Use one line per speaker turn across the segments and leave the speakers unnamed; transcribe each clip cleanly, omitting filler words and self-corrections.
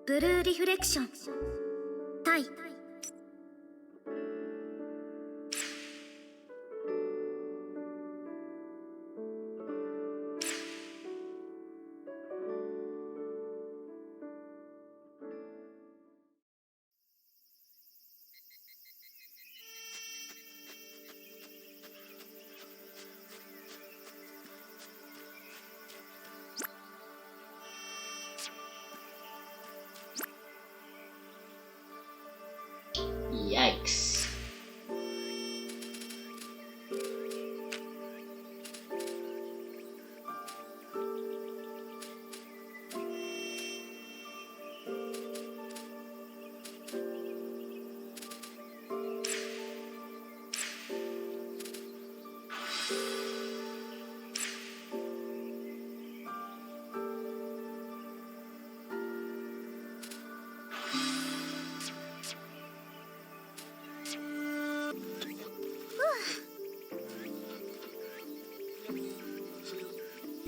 ブルーリフレクション対
Yikes.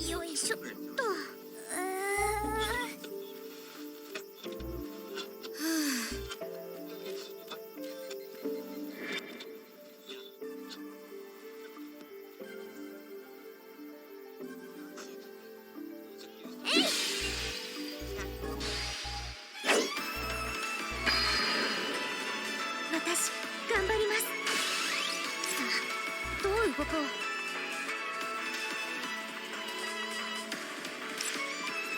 よいしょっと。私頑張ります。さあ、どう動こう。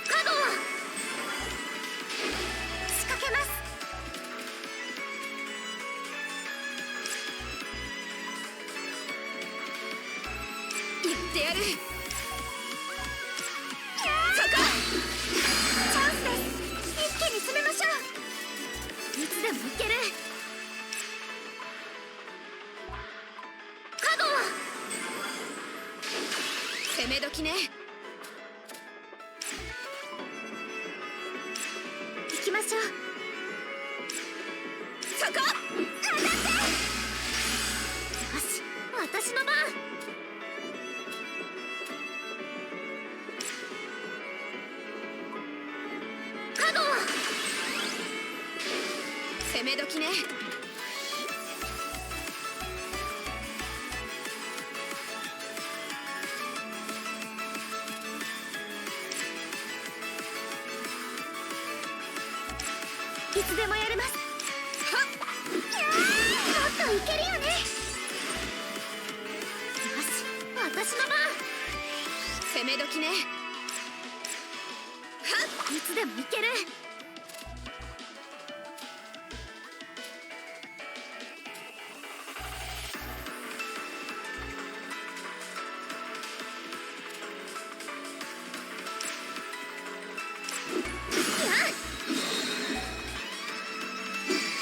カゴを仕掛けます。
やってやる。
そこチャンスです。一気に攻めましょう。いつでもいける。カゴを
攻め時ね。
行きましょう。
そこ。
当たって。よし、私の番。カゴを
攻め時ね。
いつでもやれます。
はっ。
もっといけるよね。よし、私の番。
攻め時ね。
いつでもいける。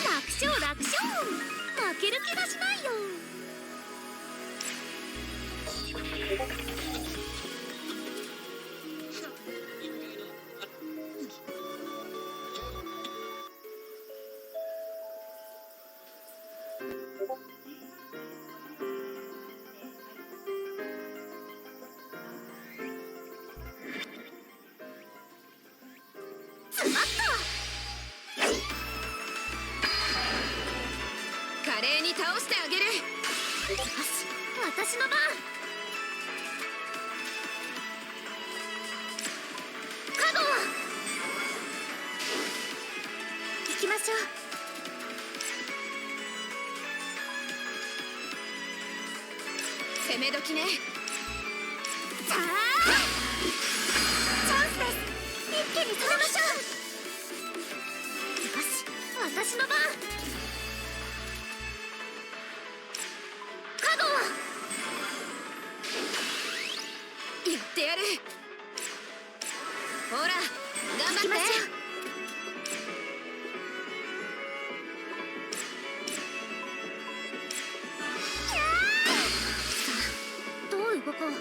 楽勝楽勝。負ける気がしないよ。スマッ
華麗に倒してあげる。
よし、私の番。カゴを行きましょう。
攻め時ね。
さあチャンスです。一気に攻めましょう。よし、私の番。カゴを
やってやる。ほら頑張っ
行きましょう。
て。
どう動こう。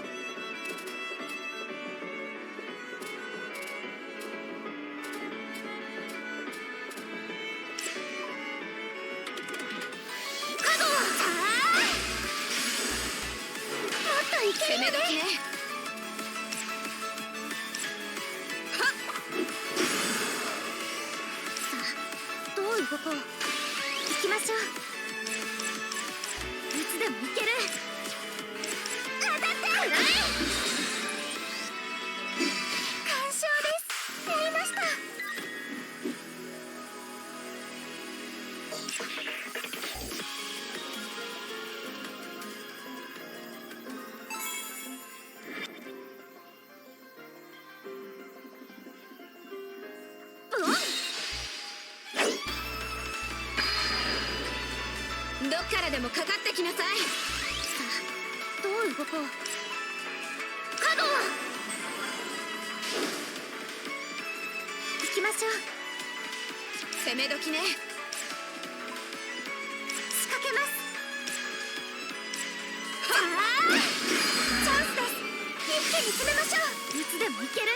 カゴをさあもっといけるよね。
攻め時ね。はっ。
もいける。当たって完勝です。やりました。
どっからでもかかってきなさい。
どう動こう。角を行きましょう。
攻め時ね。
仕掛けます。チャンスです。一気に詰めましょう。いつでもいける。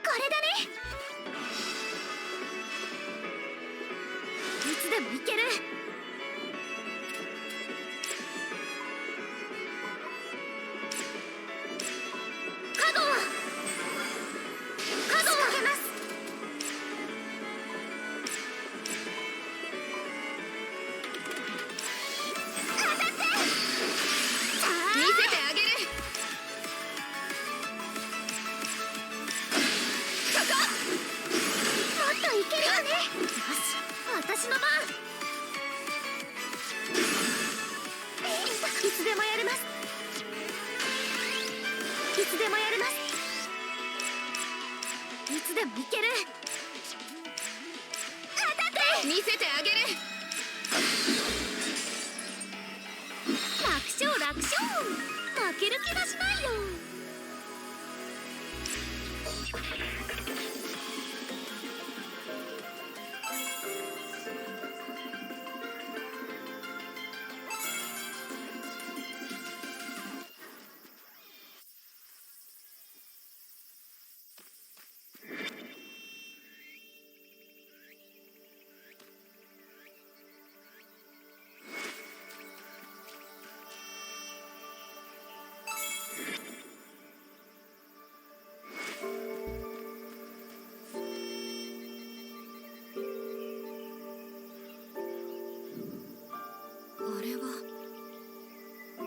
これだね。いつでもいける。角をかけます。当たって。
見せてあげる。
もっといけるよね。よし、私の番。いつでもやれます。いつでもやれます。いつでもいける。当たって。
見せてあげる。
楽勝楽勝。負ける気がしないよ。
あれは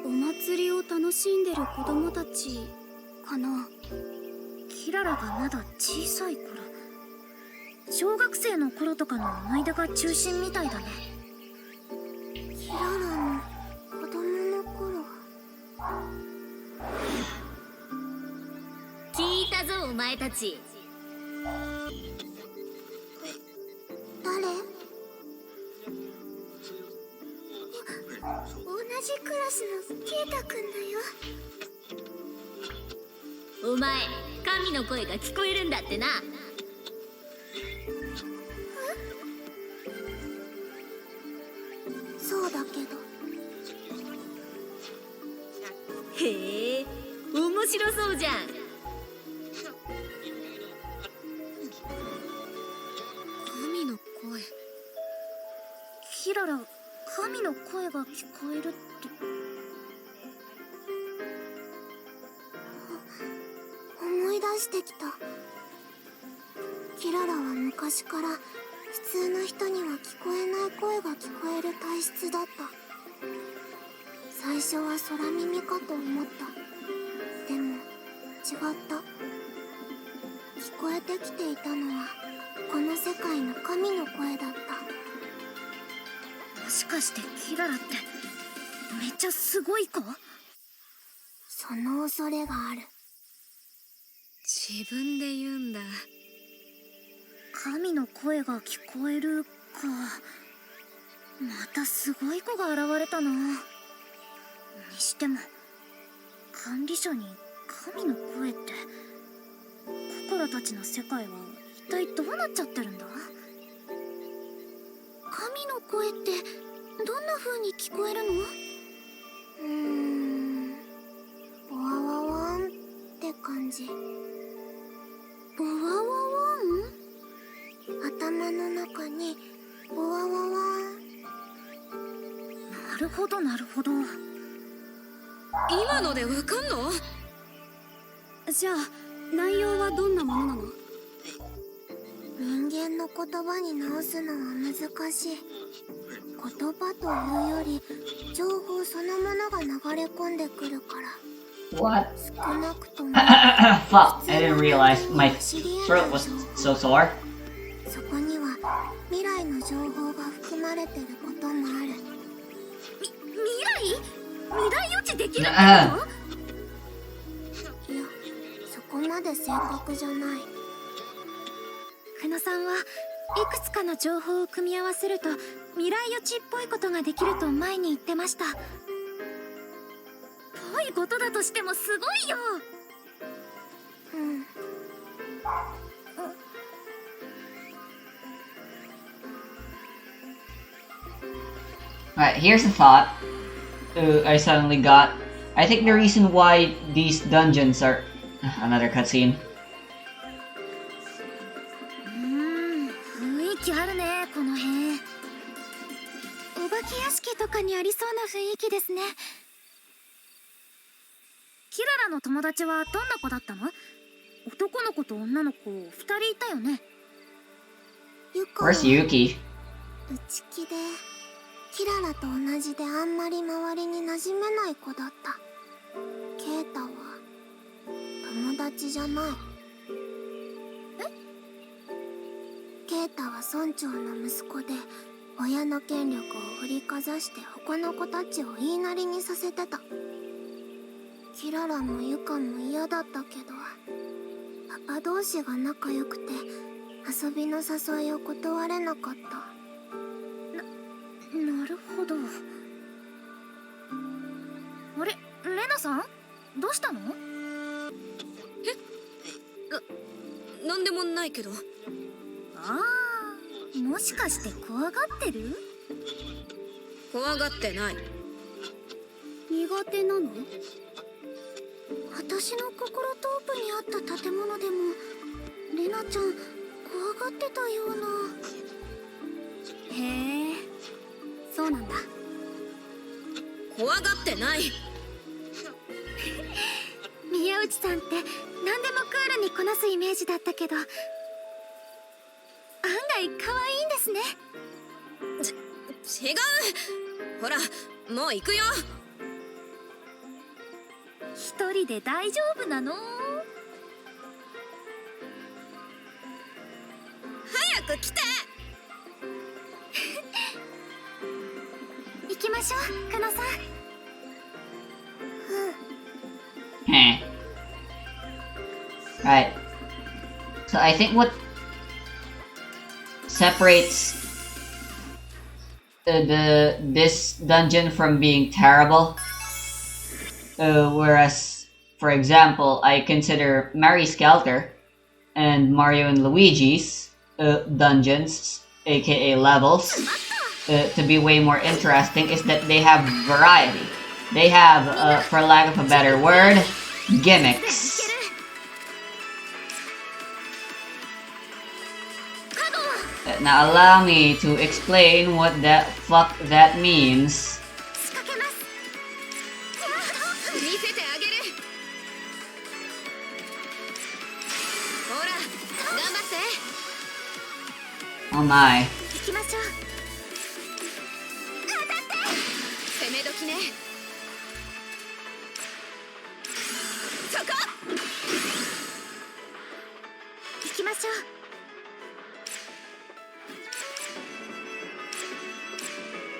お祭りを楽しんでる子供たちかな。キララがまだ小さい頃、小学生の頃とかの思い出が中心みたいだね。キララの子供の頃。聞いたぞお前たち。誰？同じクラスのケイタくんだよ。お前、神の声が聞こえるんだってな。そうだけど。へえ、面白そうじゃん。
神の声。
キララ、神の声が聞こえるって。思い出してきた。キララは昔から普通の人には聞こえない声が聞こえる体質だった。最初は空耳かと思った。でも違った。聞こえてきていたのはこの世界の神の声だった。もしかしてキララってめっちゃすごい子？その恐れがある。
自分で言うんだ。
神の声が聞こえるか。またすごい子が現れたな。にしても管理者に神の声って、ココラたちの世界は一体どうなっちゃってるんだ？神の声ってどんな風に聞こえるの？ボワワワンって感じ。ボワワワン？頭の中にボワワワン。なるほどなるほど。
今のでわかんの？
じゃあ内容はどんなものなの？
人間の言葉に直すのは難しい。言葉というより情報そのものが流れ込んでくるから
What?
少なくとも
Fuck, I didn't realize my throat was so sore.
そこには未来の情報が含まれてることもある。
未来予知できるって
あ
こと？
いや、そこまで正確じゃない。
久野さんはいくつかの情報を組み合わせると未来予知っぽいことができると前に言ってました。ぽいことだとしてもすごいよ。
うん。
Alright, here's a thought I suddenly got. I think the reason why these dungeons are... Another cutscene.
雰囲気あるね、この辺。お化け屋敷とかにありそうな雰囲気ですね。キララの友達はどんな子だったの？男の子と女の子2人いたよね。
ゆかは
Where's Yuki?
内気でキララと同じであんまり周りに馴染めない子だった。ケイタは友達じゃない。ケイタは村長の息子で親の権力を振りかざして他の子たちを言いなりにさせてた。キララもユカも嫌だったけどパパ同士が仲良くて遊びの誘いを断れなかった。
なるほど。あれ、レナさんどうしたの？
なんでもないけど。
ああ、もしかして怖がってる？
怖がってない。
苦手なの？私の心トープにあった建物でもレナちゃん怖がってたような。へえ、そうなんだ。
怖がってない。
宮内さんって何でもクールにこなすイメージだったけど案外可愛いんですね。
違う。ほら、もう行くよ。
一人で大丈夫なの？
早く来て。
行きましょう、久野さん。
Heh. Right. So I think what separates this dungeon from being terrible, whereas, for example, I consider Mary Skelter and Mario and Luigi's dungeons, aka levels, to be way more interesting, is that they have variety. They have, for lack of a better word, gimmicks. Now allow me to explain what the fuck that means.
仕掛けます。
見せてあげる。ほら、頑張って。
Oh my.
行きましょう。
攻め時ね。そこ。
行きましょう。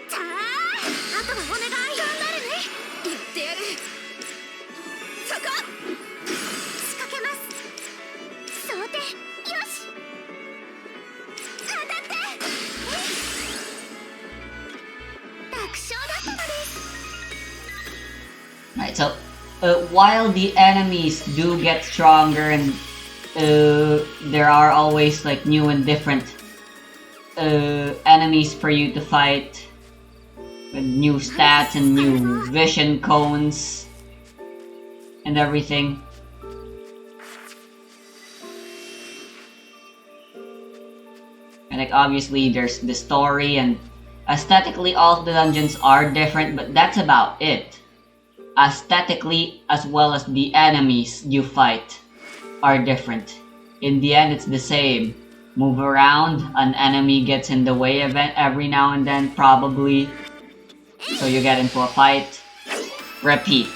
じゃあ、あとはお願い。頑張るね。
言ってやる。そこ。
仕掛けます。想定よし。当たって。楽勝だったのです。
Right, so while the enemies do get stronger and there are always like new and different enemies for you to fight with new stats and new vision cones and everything. And like obviously there's the story and aesthetically all of the dungeons are different, but that's about it. aesthetically as well as the enemies you fight are different. In the end, it's the same. Move around, an enemy gets in the way event every now and then, probably. So you get into a fight. Repeat.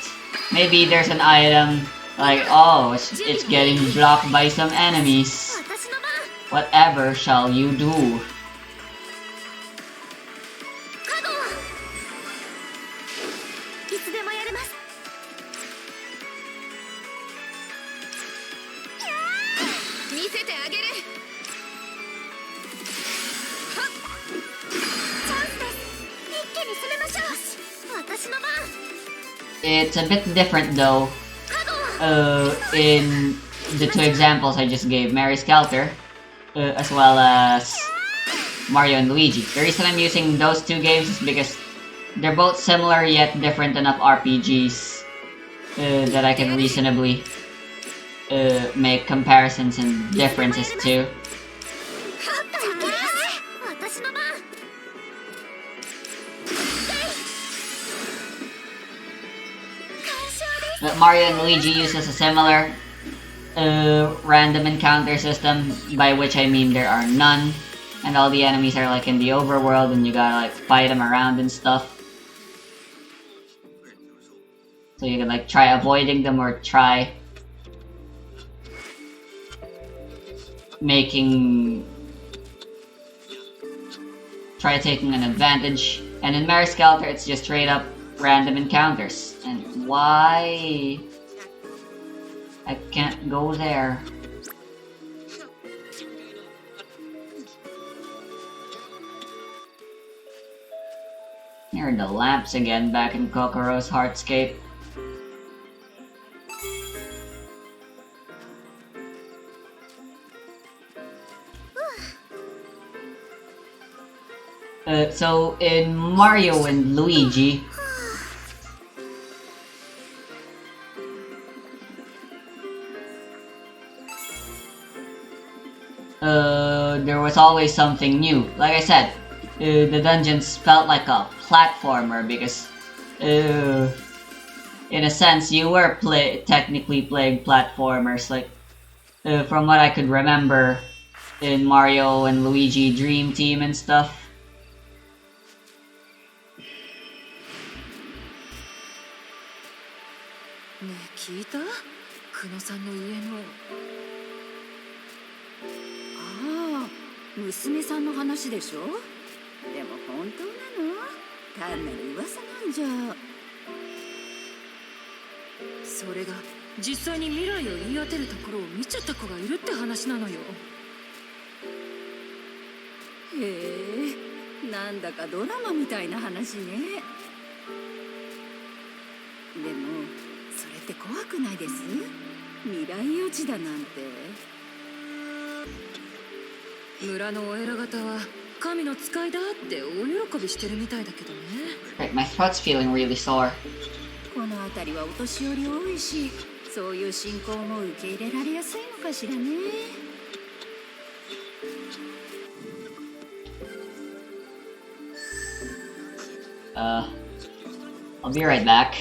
Maybe there's an item like, oh, it's getting blocked by some enemies.
私の番
Whatever shall you do?
カゴンいつでもやれます。
見せてあげる。
チャンスです。一気に攻めましょう。私の番
It's a bit different though.
カゴン
In the two examples I just gave, Mary Skelter, as well as Mario and Luigi. The reason I'm using those two games is because they're both similar yet different enough RPGs that I can reasonably make comparisons and differences to.
私の番
Mario and Luigi uses a similar random encounter system, by which I mean there are none, and all the enemies are like in the overworld and you gotta like fight them around and stuff. So you can like try avoiding them or try try taking an advantage. And in Mary Skelter, it's just straight up random encounters. And why? I can't go there. Here are the lamps again back in Kokoro's Heartscape. So in Mario and Luigi, there was always something new. Like I said, the dungeons felt like a platformer because, in a sense, you were technically playing platformers. Like, from what I could remember in Mario and Luigi Dream Team and stuff.
ねえ聞いた？久野さんの家の。ああ、娘さんの話でしょ？でも本当なの？単なる噂なんじゃ。それが実際に未来を言い当てるところを見ちゃった子がいるって話なのよ。へえ、なんだかドラマみたいな話ね。でもそれって怖くないです？未来予知だなんて。村のお偉方は神の使いだって大喜びしてるみたいだけどね。
Right, my throat's feeling really sore.
この辺りはお年寄り多いし、そういう信仰も受け入れられやすいのかしらね。
I'll be right back.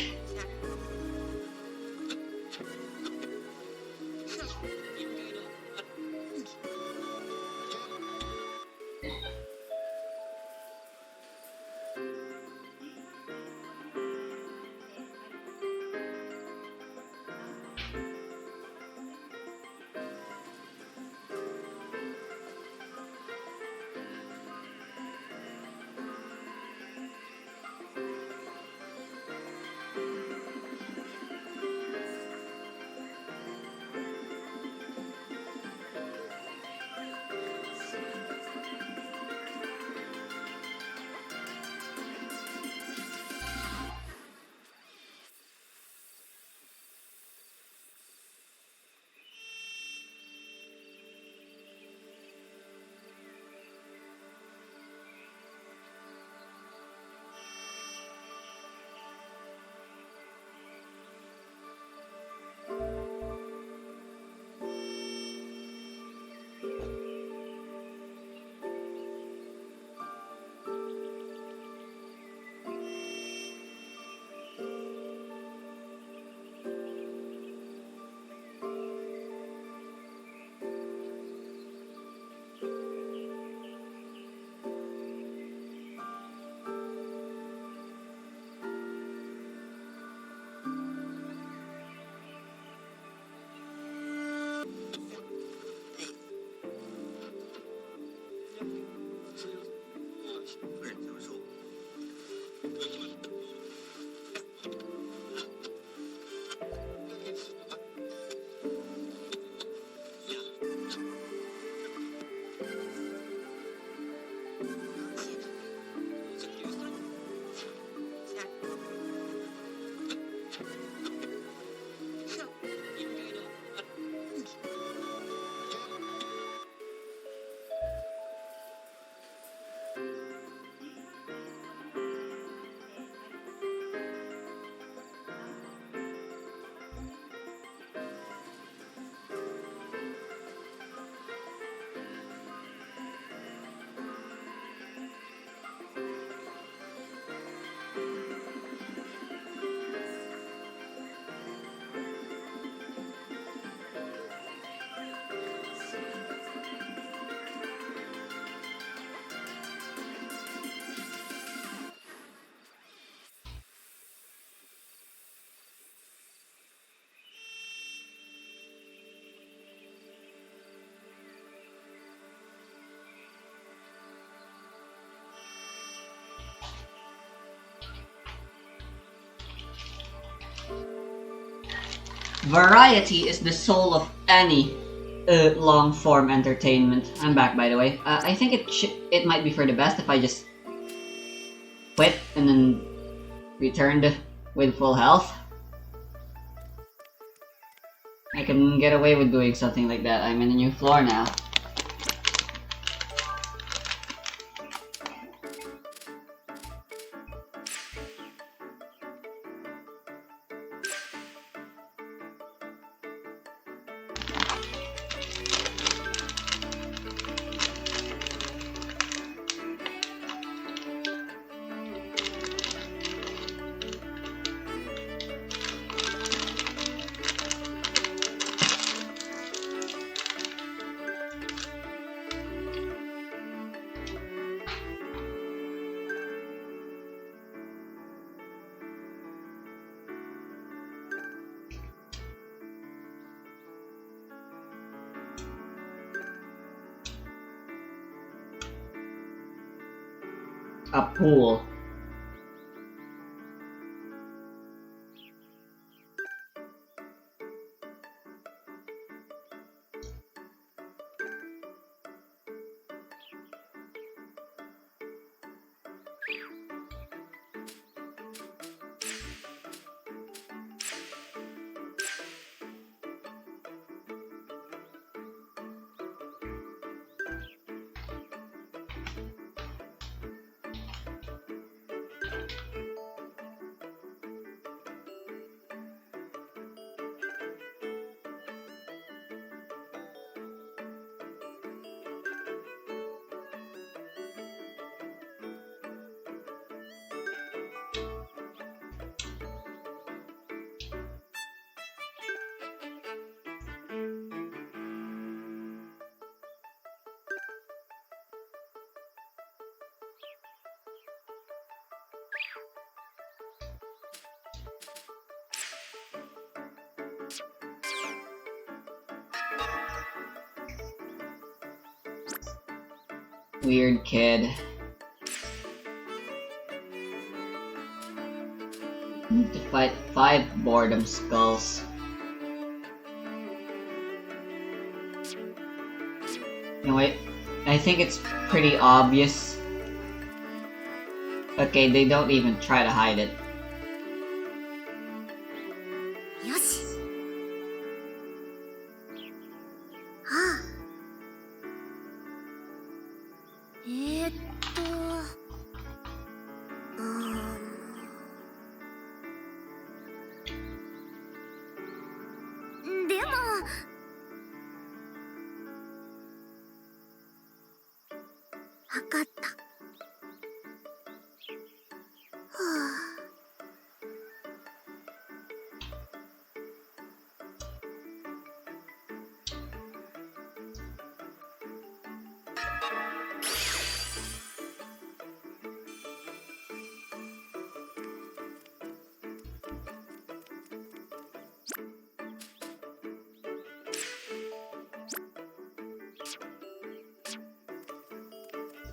variety is the soul of any long-form entertainment. I'm back, by the way. I think it might be for the best if I just quit and then returned with full health. I can get away with doing something like that. I'm in a new floor now. A pool. Weird kid. Need to fight 5 boredom skulls. No wait, I think it's pretty obvious. Okay, they don't even try to hide it.
よし。ああ。でも。わかった。はあ。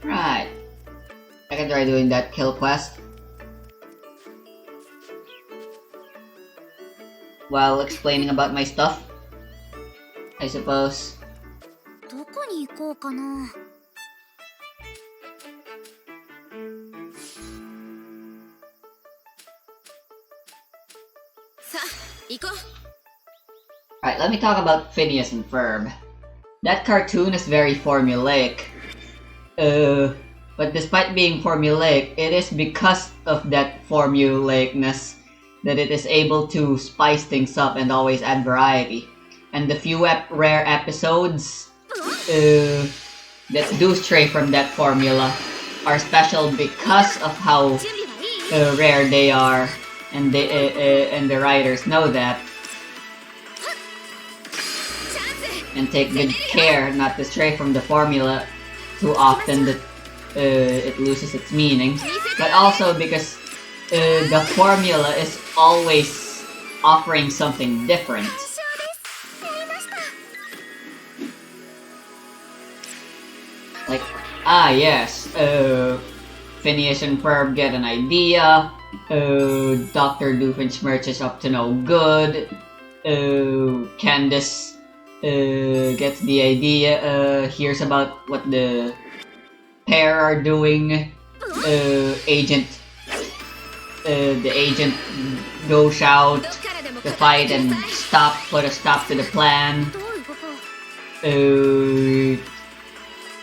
Right. I can try doing that kill quest. While explaining about my stuff, I suppose.
どこに行こうかな。
さあ、行こう。
Alright, let me talk about Phineas and Ferb. That cartoon is very formulaic. But despite being formulaic, it is because of that formulaicness that it is able to spice things up and always add variety. And the few rare episodes that do stray from that formula are special because of how rare they are, and the writers know that and take good care not to stray from the formula too often that it loses its meaning, but also because the formula is always offering something different. Like, yes, Phineas and Ferb get an idea, Dr. Doofenshmirtz is up to no good, Candace gets the idea, hears about what the pair are doing. The agent goes out
どっからでも
to
かかって
fight
き
and
なさい
put a stop to the plan.
どういうこと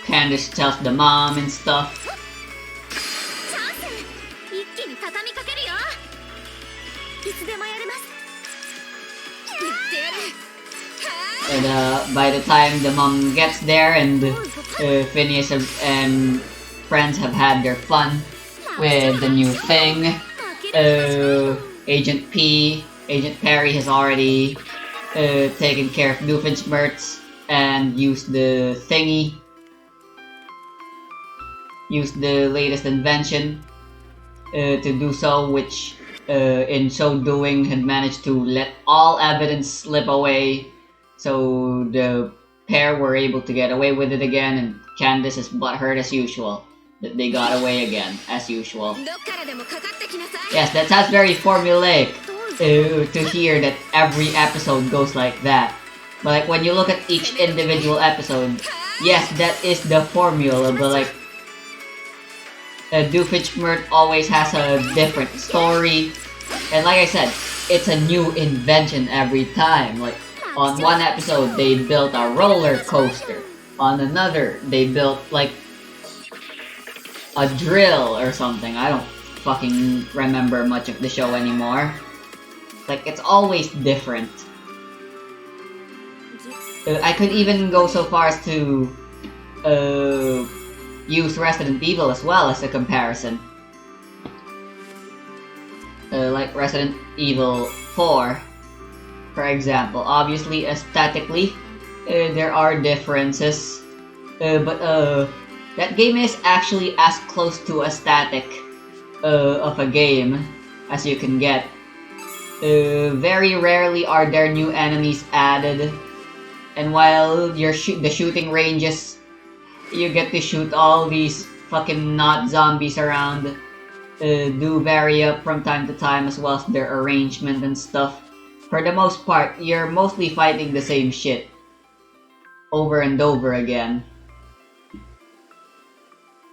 Candace tells the mom and stuff.
チャンス一気に畳みかけるよいつでもやれます言ってやる
And by the time the mom gets there and Phineas and friends have had their fun with the new thing, Agent Perry has already taken care of Doofenshmirtz and used the thingy, used the latest invention to do so, which in so doing had managed to let all evidence slip away, so the pair were able to get away with it again, and Candace is butthurt as usual that they got away again as usual.
どっからでもかかってきなさい
Yes, that sounds very formulaic to hear that every episode goes like that. But like when you look at each individual episode, yes, that is the formula. But like, Doofenshmirtz always has a different story, and like I said, it's a new invention every time. Like on one episode, they built a roller coaster. On another, they built like a drill or something. I don't fucking remember much of the show anymore. Like, it's always different. I could even go so far as to use Resident Evil as well as a comparison. Like Resident Evil 4, for example. Obviously, aesthetically, there are differences. But that game is actually as close to a static of a game as you can get. Very rarely are there new enemies added, and while the shooting ranges, you get to shoot all these fucking not zombies around, do vary up from time to time as well as their arrangement and stuff. For the most part, you're mostly fighting the same shit over and over again.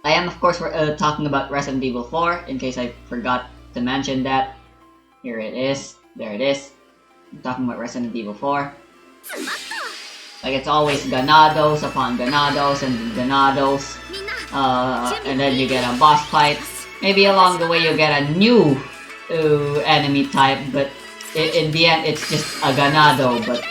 I am, of course, talking about Resident Evil 4, in case I forgot to mention that. Here it is. There it is. I'm talking about Resident Evil 4. Like, it's always Ganados upon Ganados and Ganados.
みんな
And then you get a boss fight. Maybe along the way you get a new enemy type, but in the end it's just a Ganado, but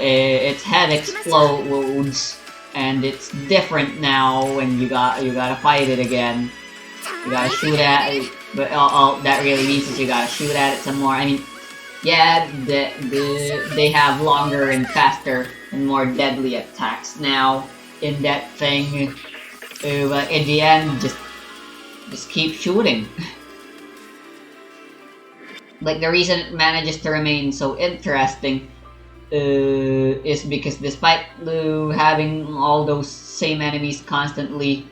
its head explodes. And it's different now when you gotta fight it again. You gotta shoot at it, but all that really means is you gotta shoot at it some more. I mean, yeah, they have longer and faster and more deadly attacks now in that thing. But in the end, just keep shooting. Like, the reason it manages to remain so interesting is because despite having all those same enemies constantly,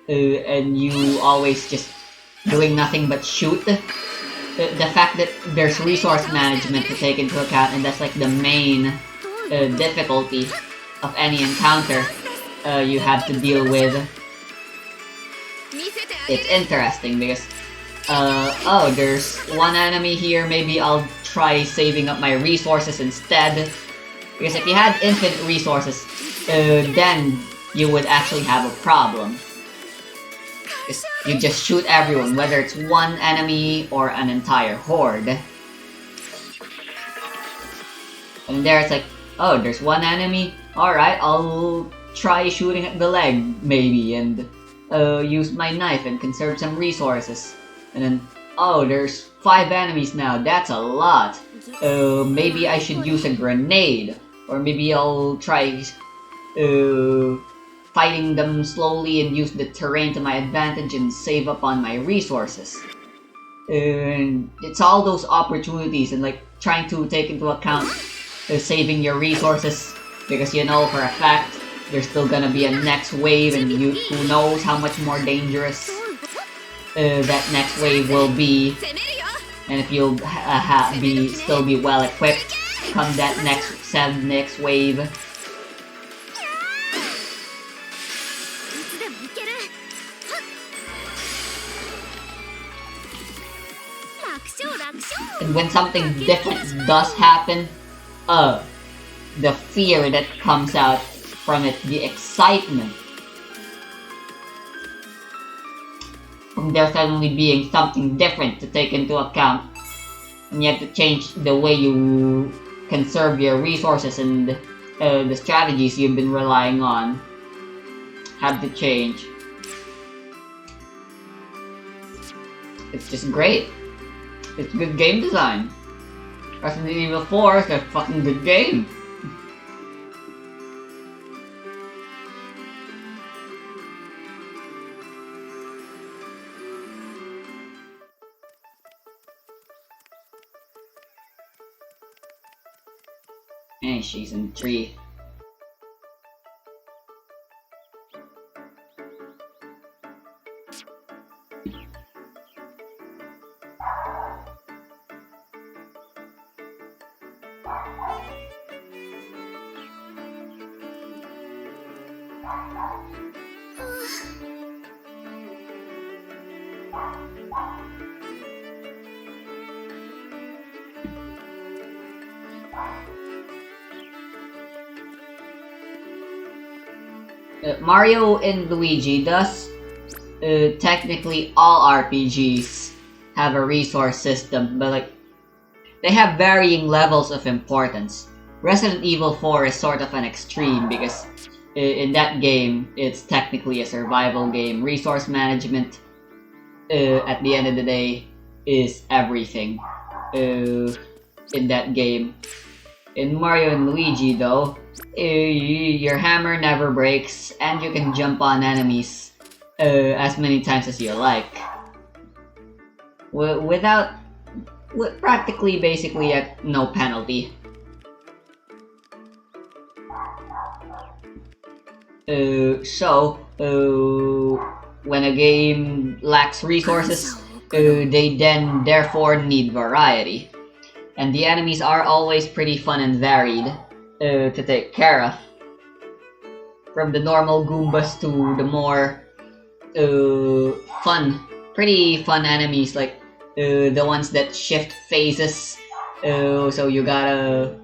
and you always just doing nothing but shoot, the fact that there's resource management to take into account, and that's like the main difficulty of any encounter you have to deal with.
見せてあげ
It's interesting because there's one enemy here, maybe I'll try saving up my resources instead. Because if you had infinite resources, then you would actually have a problem. You just shoot everyone, whether it's one enemy or an entire horde. And there it's like, oh, there's one enemy? Alright, I'll try shooting at the leg, maybe, and use my knife and conserve some resources. And then, oh, there's 5 enemies now, that's a lot. Maybe I should use a grenade. Or maybe I'll try fighting them slowly and use the terrain to my advantage and save up on my resources. And it's all those opportunities and like trying to take into account saving your resources, because you know for a fact there's still gonna be a next wave, and who knows how much more dangerous that next wave will be,
攻めるよ
and if you'll still be well equipped. become that next wave.
いつでもいける。はっ。楽勝楽勝。
And when something different does happen, the fear that comes out from it, the excitement from there suddenly being something different to take into account, and you have to change the way you conserve your resources and the strategies you've been relying on have to change. It's just great. It's good game design. Resident Evil 4 is a fucking good game. Hey, she's in the tree. Mario and Luigi, thus, technically all RPGs have a resource system, but like, they have varying levels of importance. Resident Evil 4 is sort of an extreme because in that game, it's technically a survival game. Resource management, at the end of the day, is everything in that game. In Mario and Luigi, though, your hammer never breaks, and you can jump on enemies as many times as you like. With practically basically at no penalty. When a game lacks resources, they then therefore need variety. And the enemies are always pretty fun and varied to take care of. From the normal Goombas to the more pretty fun enemies like the ones that shift phases. So you gotta...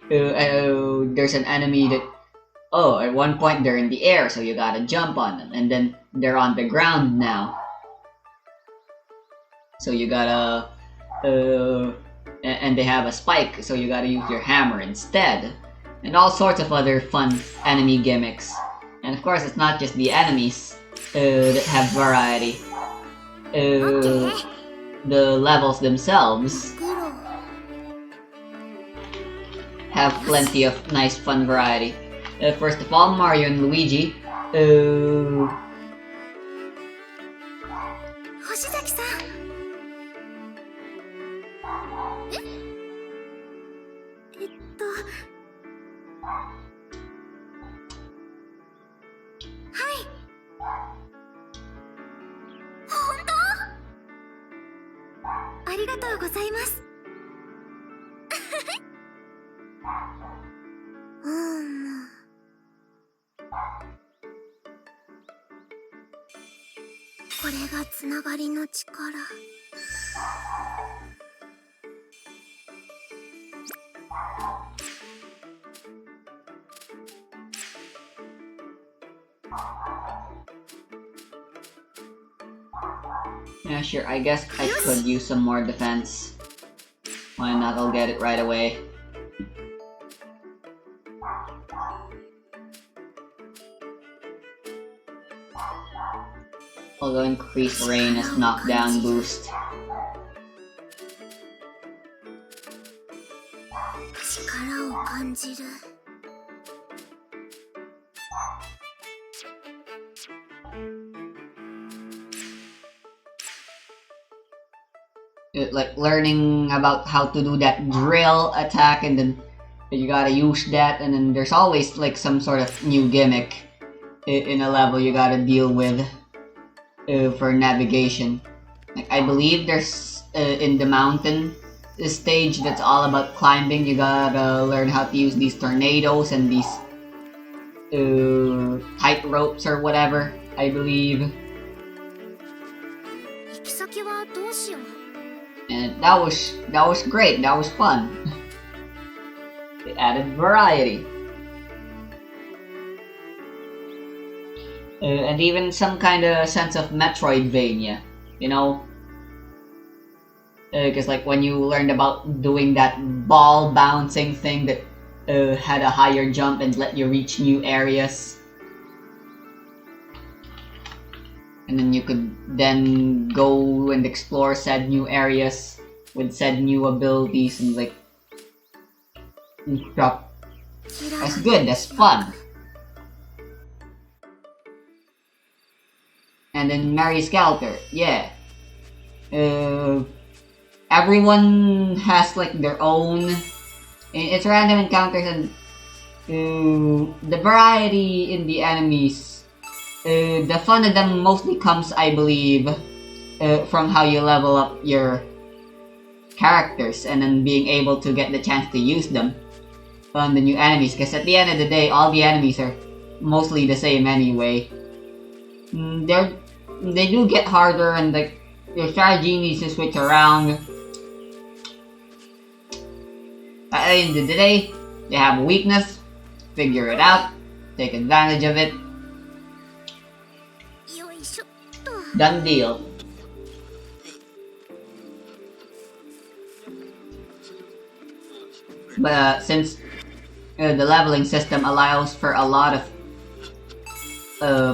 there's an enemy that... at one point they're in the air, so you gotta jump on them. And then they're on the ground now. So you gotta... and they have a spike, so you gotta use your hammer instead. And all sorts of other fun enemy gimmicks. And of course, it's not just the enemies that have variety. The levels themselves have plenty of nice fun variety. First of all, Mario and Luigi.
星崎さん。はい本当？ありがとうございます。これがつながりの力。
Yeah, sure, I guess I could use some more defense. Why not? I'll get it right away. Although increased rain is knockdown boost.
力を感じる。
Like learning about how to do that drill attack, and then you gotta use that, and then there's always like some sort of new gimmick in a level you gotta deal with for navigation. Like I believe there's in the mountain stage that's all about climbing. You gotta learn how to use these tornadoes and these tight ropes or whatever, I believe.
行き先はどうしよう。
And that was great. That was fun. It added variety. And even some kind of sense of Metroidvania, you know? Because like when you learned about doing that ball bouncing thing that had a higher jump and let you reach new areas. And then you could then go and explore said new areas with said new abilities and like stuff. That's good, that's fun. And then Mary Scalter, yeah. Everyone has like their own. It's random encounters and the variety in the enemies. The fun of them mostly comes, I believe, from how you level up your characters and then being able to get the chance to use them on the new enemies. Because at the end of the day, all the enemies are mostly the same anyway. They do get harder and like your strategy needs to switch around. At the end of the day, they have a weakness. Figure it out. Take advantage of it.
よいしょっと。
Done deal. But since the leveling system allows for a lot of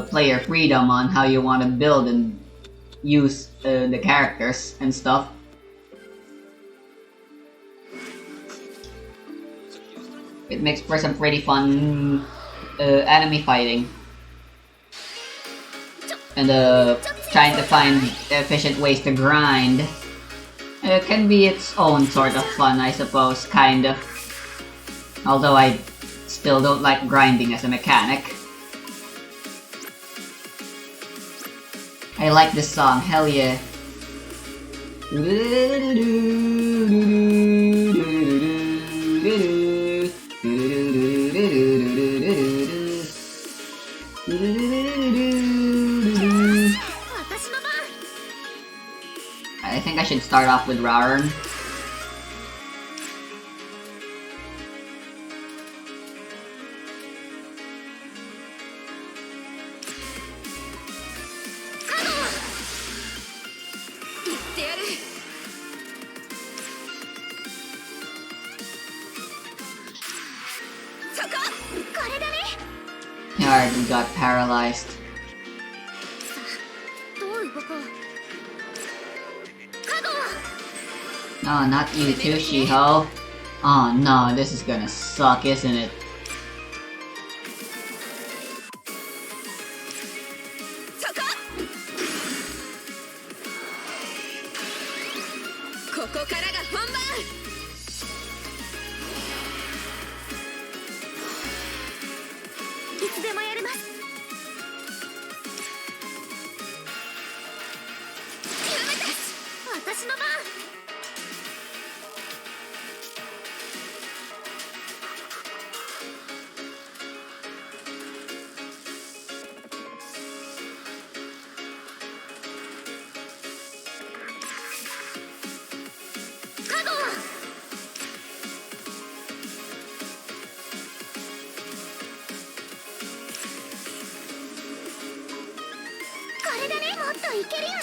player freedom on how you want to build and use the characters and stuff, it makes for some pretty fun enemy fighting. And trying to find efficient ways to grind can be its own sort of fun, I suppose, kind of. Although I still don't like grinding as a mechanic. I like this song, hell yeah. I think I should start off with Rarn. He already got paralyzed.
どう動こう。カゴ。
No, not you too, Shiho. Oh no, this is gonna suck, isn't it?
ここからが本番。
いつでもやれます。やめて。私の番。 これでね、もっといけるよね。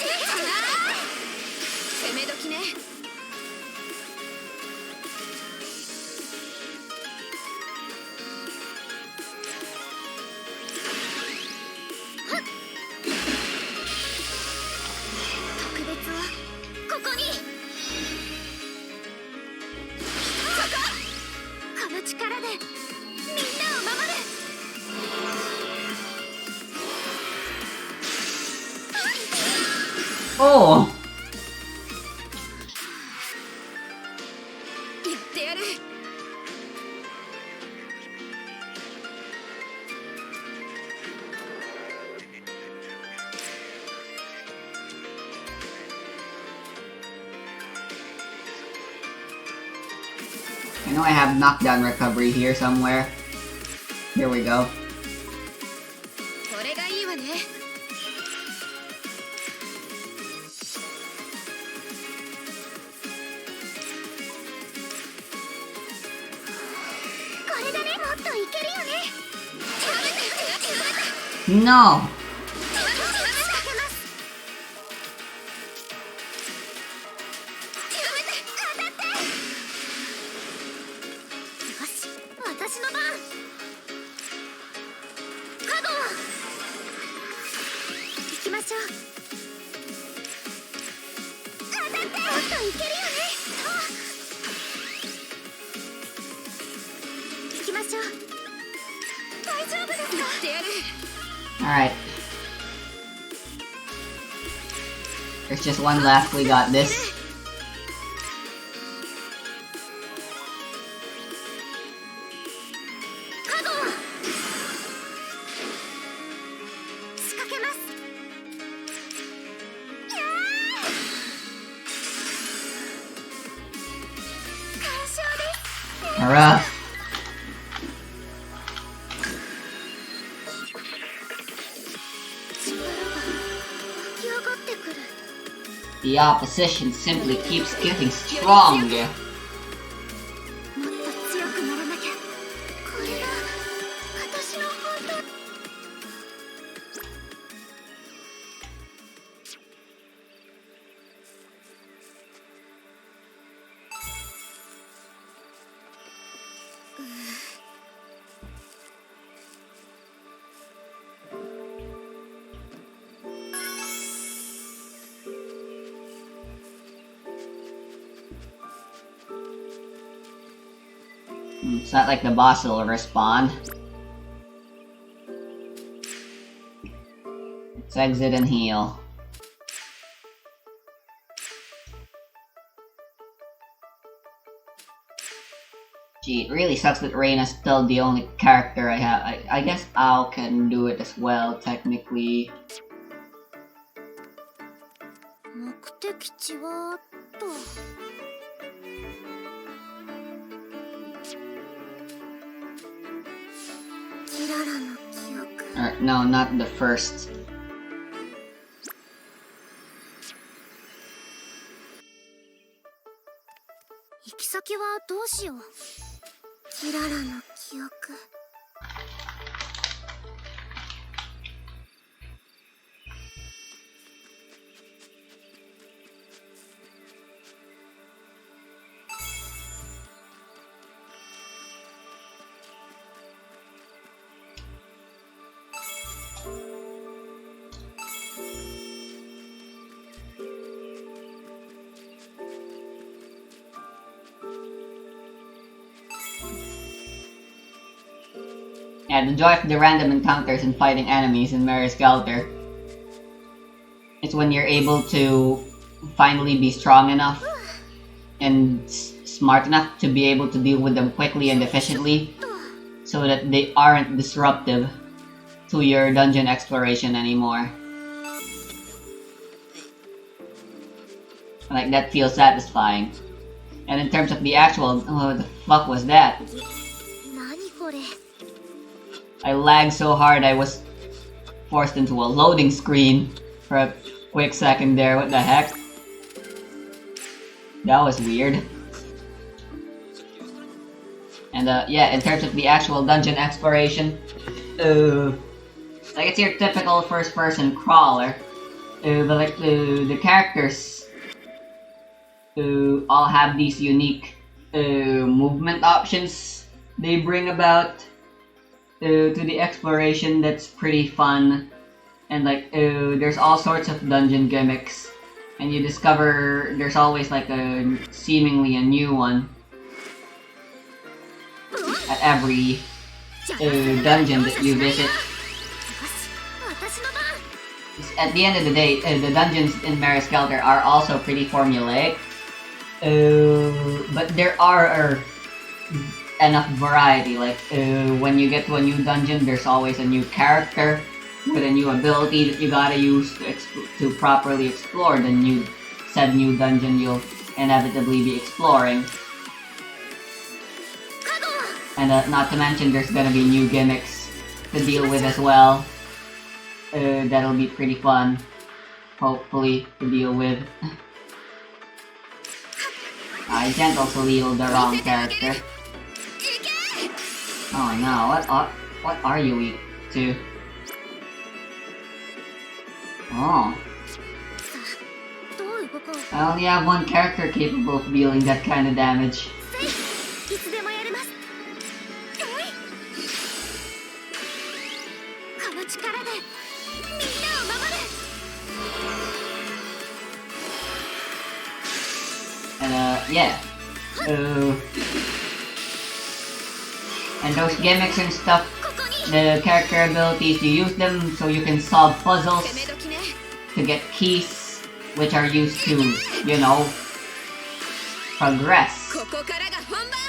攻め時ね。
特別はここに。この力でみんなを守る。
Oh!
やってやる。
I know I have knockdown recovery here somewhere. Here we go.
これがいいわね。これだね。もっといけるよね。
No!
私の番。カゴ行きましょう。当たって。もっといけるよね。行きましょう。大丈夫ですか。やってやる。
Alright. There's just one left, we got this.
カゴ仕掛けます。いやー完勝です。
Hurrah!
力が湧き上がってくる。
The opposition simply keeps getting strong.
もっと強くならなきゃ。これが私の本当。
It's not like the boss will respond. Let's exit and heal. Gee, it really sucks that Reina's still the only character I have. I guess Ao can do it as well, technically.
目的地はと。キララの記憶。
Or, no, not the first.
行き先はどうしよう。キララの記憶。
Yeah, the joy of the random encounters and fighting enemies in Mary Skelter. It's when you're able to finally be strong enough and smart enough to be able to deal with them quickly and efficiently so that they aren't disruptive to your dungeon exploration anymore. Like, that feels satisfying. And in terms of the actual, oh, the fuck was that?
何これ。
I lagged so hard I was forced into a loading screen for a quick second there. What the heck? That was weird. And yeah, in terms of the actual dungeon exploration, like it's your typical first-person crawler, but like the characters all have these unique movement options they bring about to the exploration that's pretty fun. And like there's all sorts of dungeon gimmicks, and you discover there's always like a seemingly a new one at every dungeon that you visit.
よし、私の番。
At the end of the day, the dungeons in Mary Skelter are also pretty formulaic, but there are enough variety. Like when you get to a new dungeon, there's always a new character with a new ability that you gotta use to properly explore said new dungeon you'll inevitably be exploring. And not to mention there's gonna be new gimmicks to deal with as well. That'll be pretty fun, hopefully, to deal with. I can't also heal the wrong character. Oh no, what are you weak to? Oh.
どう動こう
I only have one character capable of dealing that kind of damage.
いつでもやれますこの力でみんなを守る
And yeah. And those gimmicks and stuff,
ここに
the character abilities, you use them so you can solve puzzles
攻め時ね
to get keys, which are used to, you know, progress
ここからが本番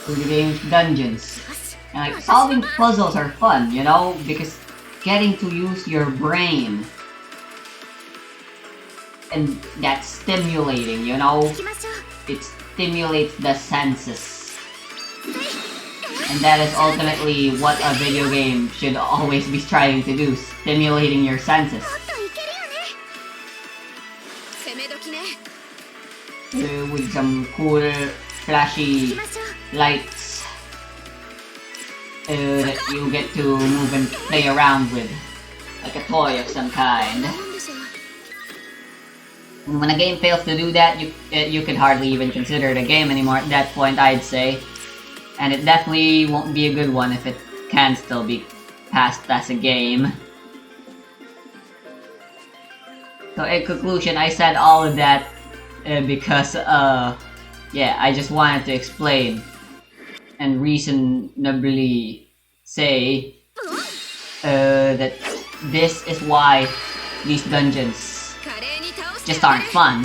through the game's dungeons.
よし
And like, solving puzzles are fun, you know, because getting to use your brain. And that's stimulating, you know?
行きましょう
It stimulates the senses. And that is ultimately what a video game should always be trying to do, stimulating your senses.
もっといけるよね攻め時ね
With some cool,
行
flashy
きましょう
lights that you get to move and play around with. Like a toy of some kind.
なんでしょう
And when a game fails to do that, you could hardly even consider it a game anymore at that point, I'd say. And it definitely won't be a good one if it can still be passed as a game. So in conclusion, I said all of that because, yeah, I just wanted to explain and reasonably say that this is why these dungeons
華麗に倒して
just aren't fun.
い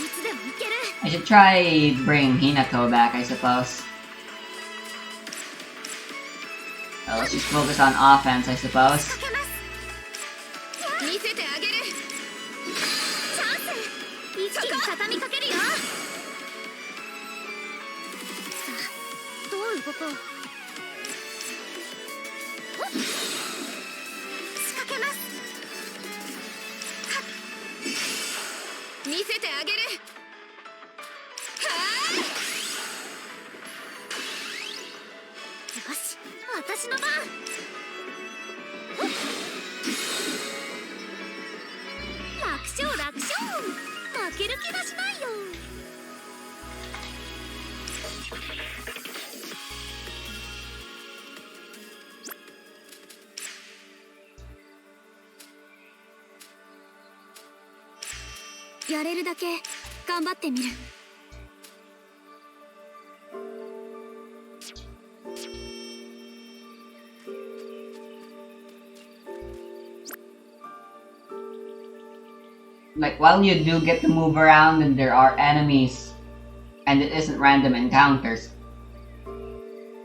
つでもいける
I should try bring Hinako back, I suppose. Well, let's just focus on offense, I suppose.
かけます見せてあげるチャンス一気に畳みかけるよさあどう動こう仕掛けます見せてあげるはーいよし私の番楽勝楽勝負ける気がしないよやれるだけ頑張ってみる
Like, while you do get to move around and there are enemies, and it isn't random encounters,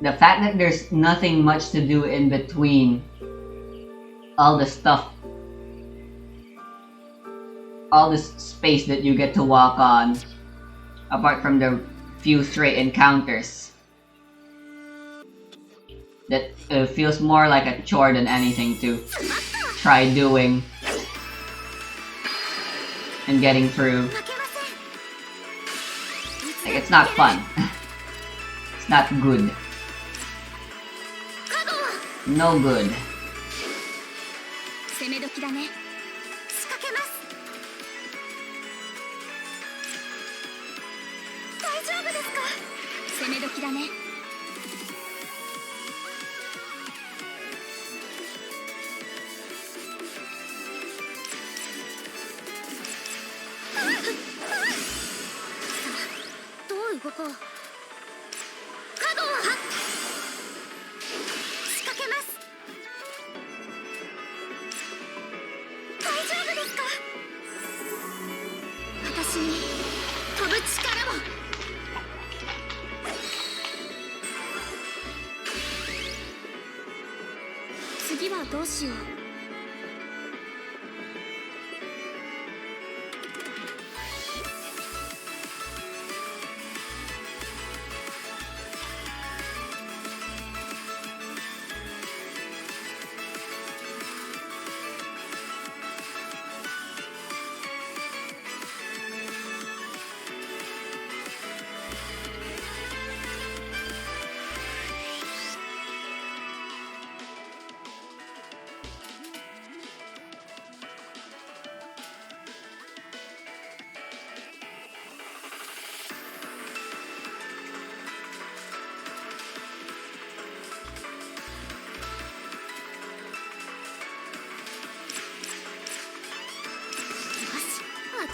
the fact that there's nothing much to do in between all the stuff, all this space that you get to walk on, apart from the few straight encounters, that feels more like a chore than anything to try doing and getting through.
負けません
Like, it's not fun. It's not good.
カゴ
No good.
攻め時だね仕掛けます大丈夫ですか攻め時だねどう動こうカゴ仕掛けます大丈夫ですか私に飛ぶ力を次はどうしよう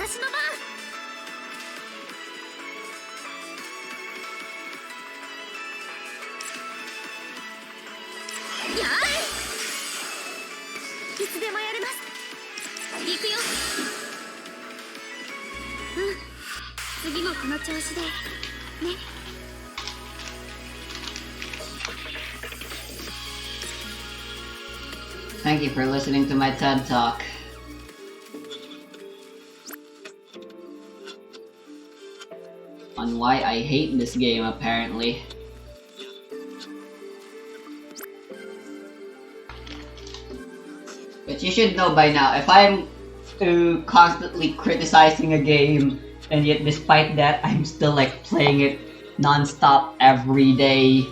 私の番。やーい、いつでもやれます。行くよ。うん、次もこの調子でね。
Thank you for listening to my TED Talk. On why I hate this game, apparently. But you should know by now, if I'm constantly criticizing a game, and yet despite that, I'm still like playing it non-stop every day,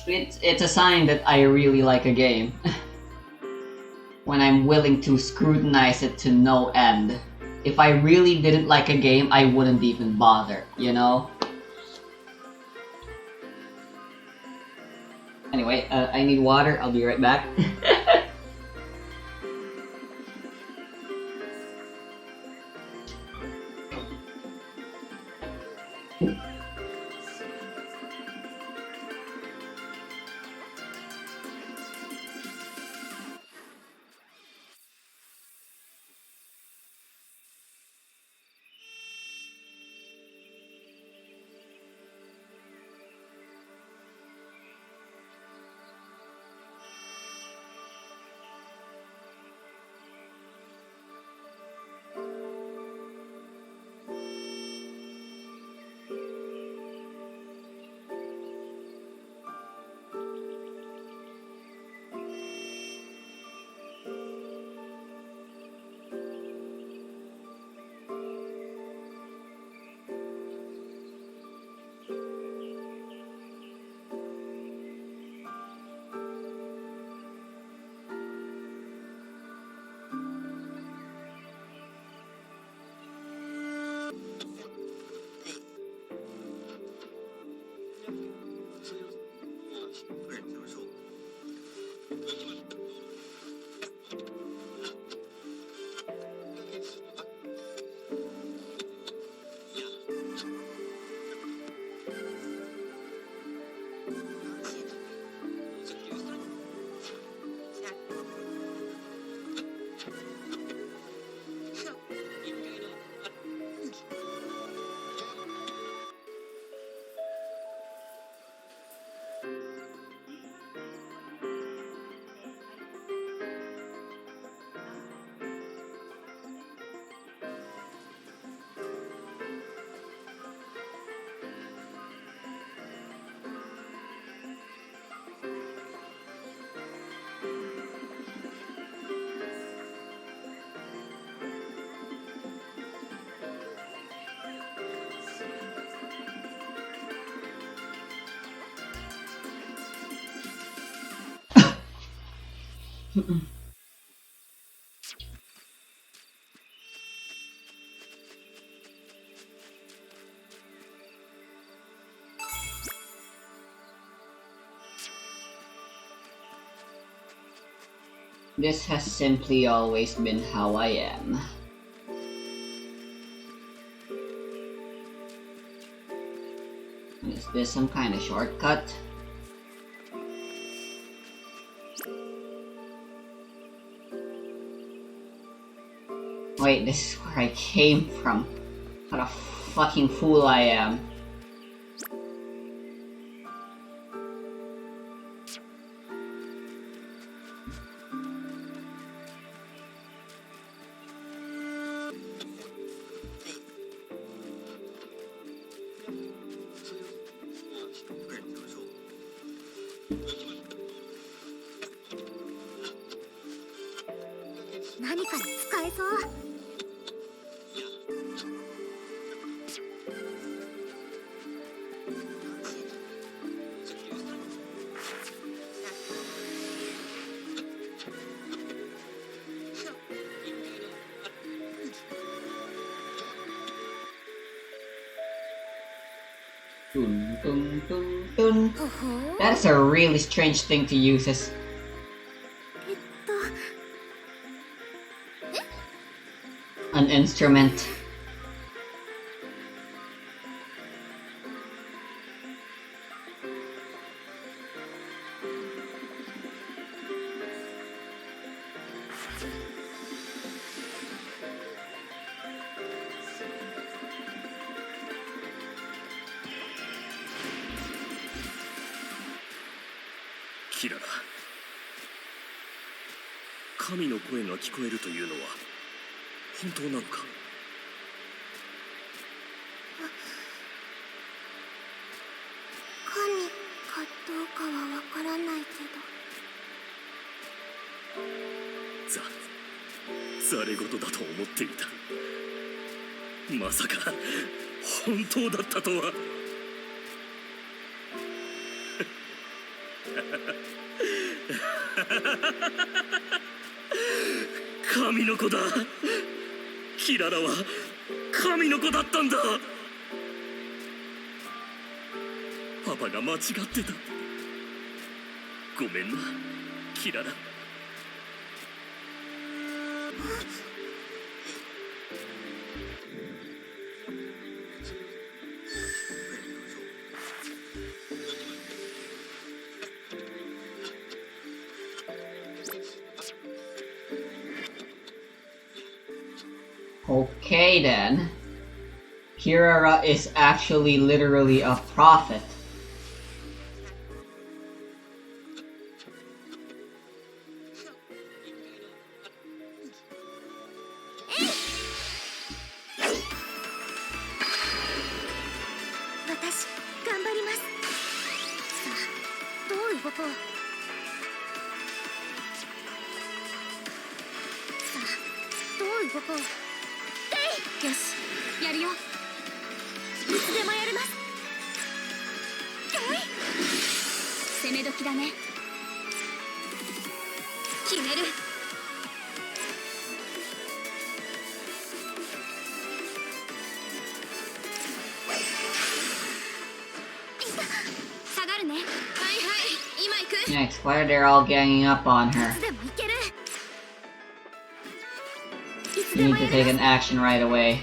it's a sign that I really like a game. When I'm willing to scrutinize it to no end. If I really didn't like a game, I wouldn't even bother, you know? Anyway, I need water, I'll be right back. This has simply always been how I am. Is this some kind of shortcut? Wait, this is where I came from. What a fucking fool I am. Dun, dun, dun, dun. That's a really strange thing to use as... an instrument.
キララ、神の声が聞こえるというのは本当なのか？
神かどうかはわからないけど、
ざれ言だと思っていた。まさか本当だったとは。神の子だ。キララは神の子だったんだ。パパが間違ってた。ごめんな、キララ。
Okay then. Kirara is actually literally a prophet. Next, why are they all ganging up on her? You need to take an action right away.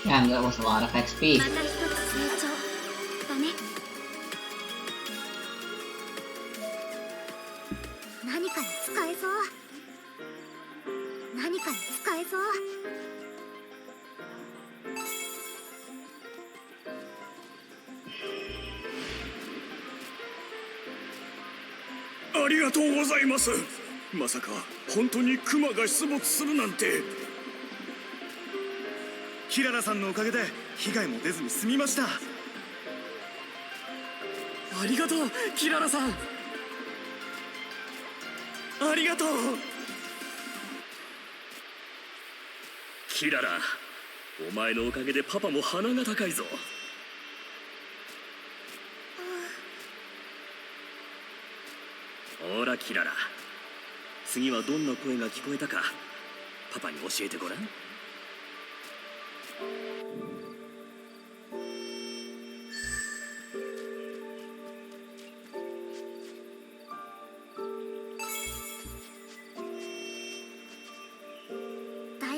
Damn, that was a lot of XP.
また一つ成長だね。何かに使えそう。何かに使えそう。
ありがとうございます。まさか本当にクマが出没するなんて。キララさんのおかげで被害も出ずに済みました。ありがとう、キララさん。ありがとう。キララ、お前のおかげでパパも鼻が高いぞ。ほらキララ、次はどんな声が聞こえたかパパに教えてごらん。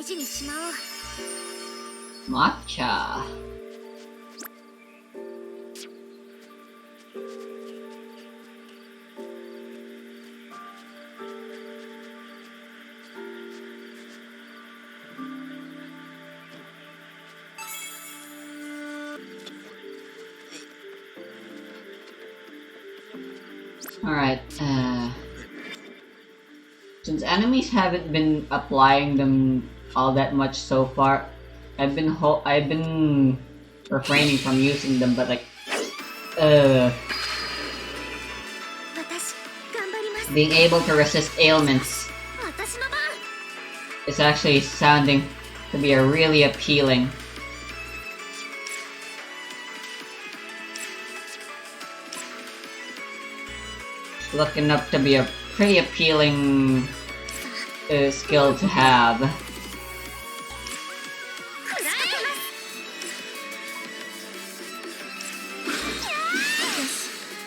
事にしまおう。
Matcha. Alright, since enemies haven't been applying them all that much so far, I've been refraining from using them, but like,
私頑張ります。
being able to resist ailments
私の番。
is actually sounding to be a really appealing. Looking up to be a pretty appealing skill to have.
食ら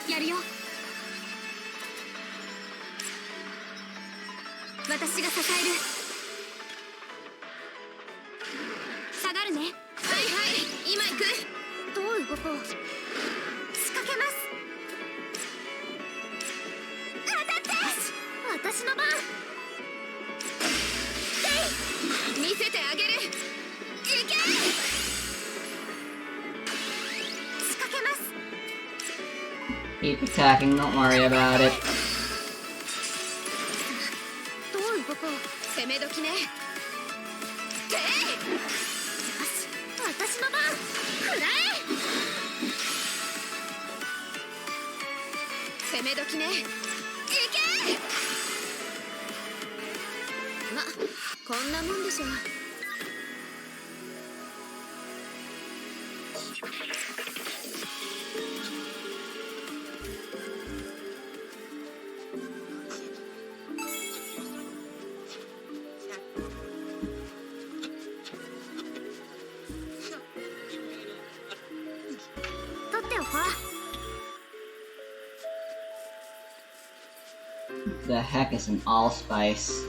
え。やるよ。私が支える。下がるね。はいはい、今行く。どう動こう。仕掛けます。当たって。私の番。見せてあげる。いけ。仕掛けます。
Keep attacking, don't worry about it.
どう動こう。攻め時ね。てい。よし、私の番。食らえ。攻め時ね。いけ。ま、こんなもんでしょう。取っておこう。
The heck is an allspice?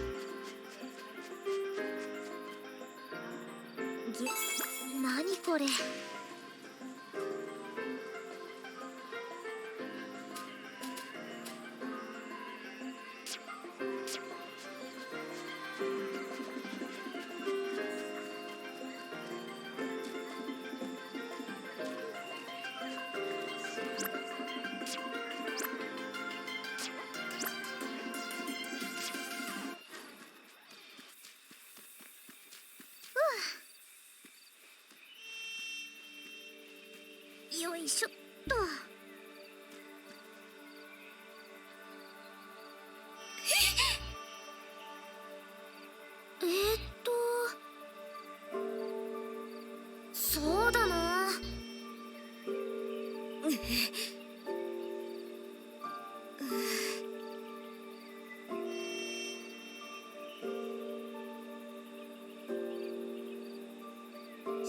何これ。よいしょっと。そうだな。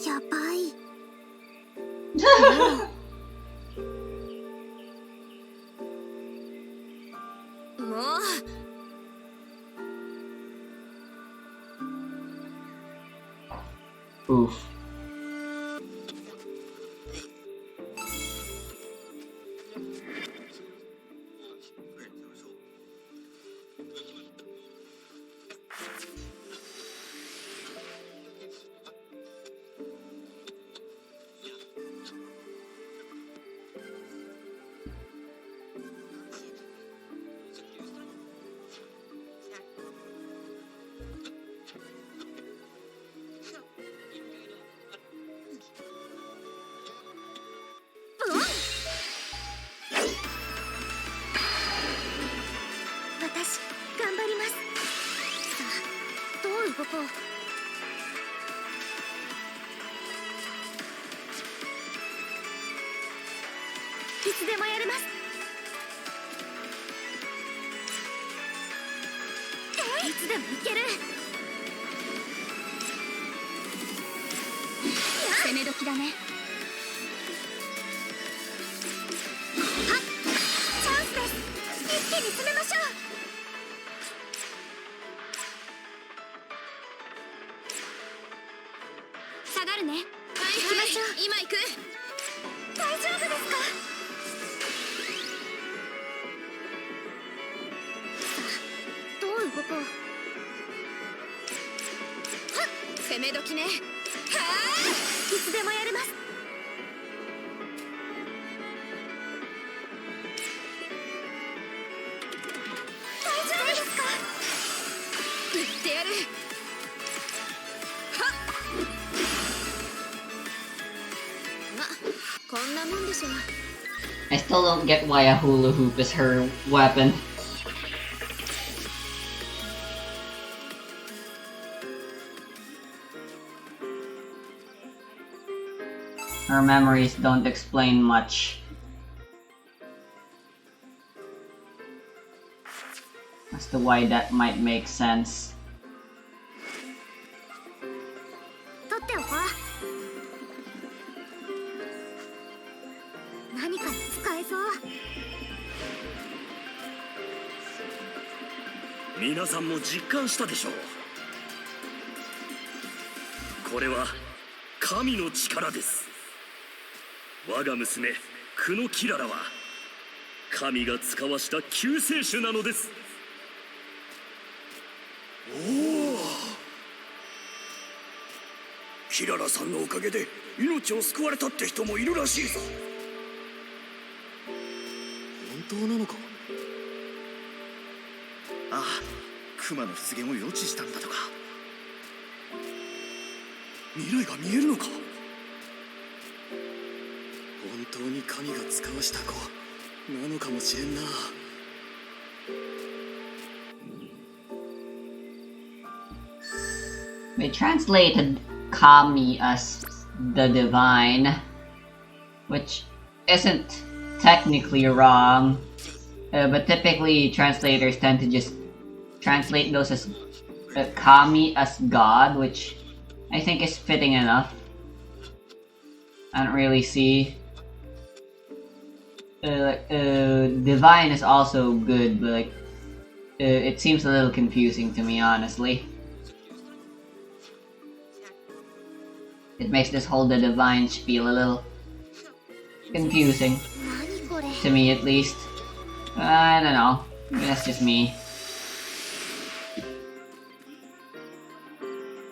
やばい。もう。
Oof.
私頑張ります。さあ、どう動こう。いつでもやれます。いつでもいける。攻め時だね。はっ、チャンスです。一気に攻めましょう。攻め時ね。はあ、いつでもやれます。大丈夫ですか。言ってやる。はっ、ま、こんなもんでしょう。
I still don't get why a hula hoop is her weapon. Her memories don't explain much. As to why that might make sense.
取っておこう。何かに使えそう。
皆さんも実感したでしょう。これは神の力です。我が娘クノキララは神が使わした救世主なのです。おお、キララさんのおかげで命を救われたって人もいるらしいぞ。本当なのか。ああ、クマの出現を予知したんだとか。未来が見えるのか。本当に神が使わした子なのかもしれんな。
They translated Kami as the divine, which isn't technically wrong, but typically translators tend to just translate those as Kami as God, which I think is fitting enough. I don't really see. Divine is also good, but like, it seems a little confusing to me, honestly. It makes this whole the divine spiel a little confusing. To me, at least. I don't know. Maybe that's just me.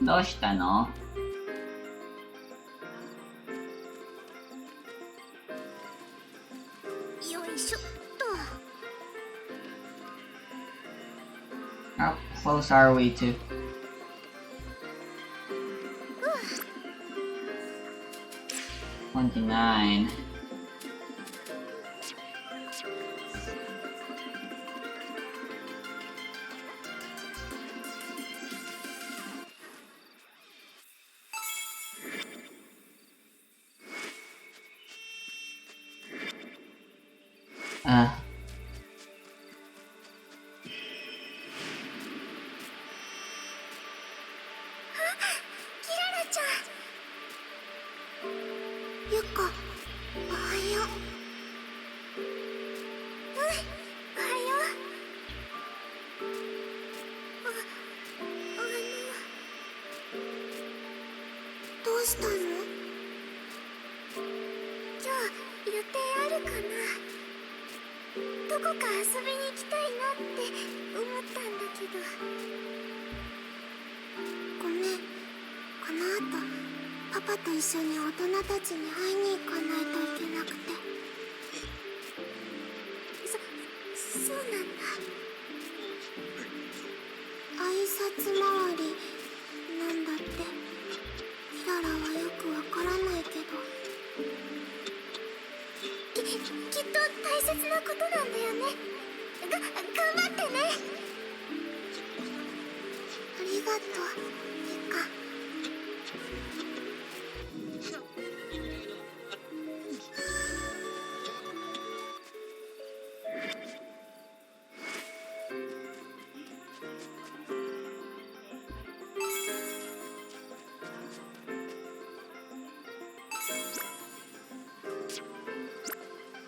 どうしたの?
よいしょっと。
How close are we to? $29. Uh.
キララちゃん。ゆか、おはよう。おはよう。どうしたの？今日予定あるかな？どこか遊びに行きたいなって思ったんだけど。ごめん、この後パパと一緒に大人たちに会いに行かないといけなくて。そうなんだ。挨拶回りなんだって。キララはよくわからないけど。きっと大切なことなんだよね。頑張ってね。ありがとう、ゆか。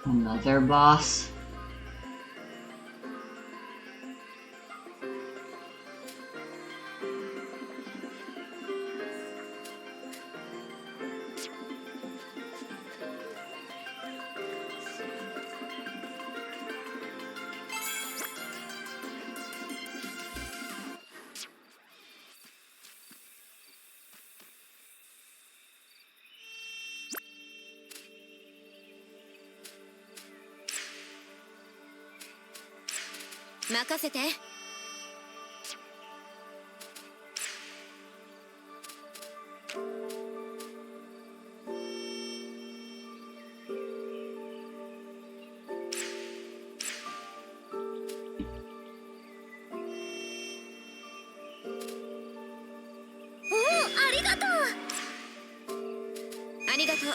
Another boss.
任せて。おお、ありがとう。ありがとう。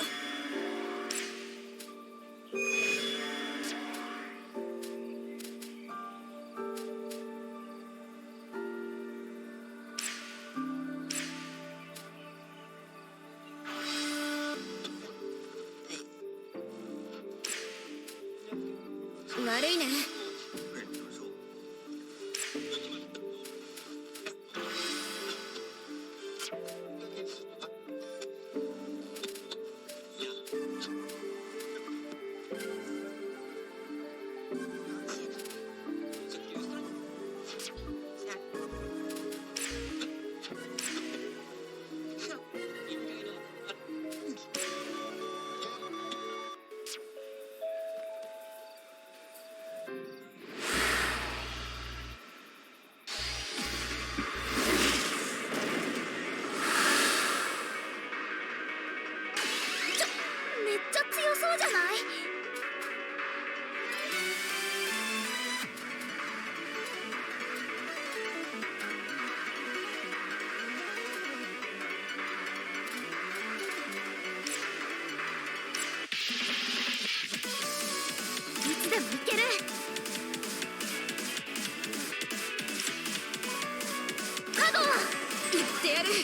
悪いね。めっちゃ強そうじゃない？いつでもいける。カゴン、行ってやる。行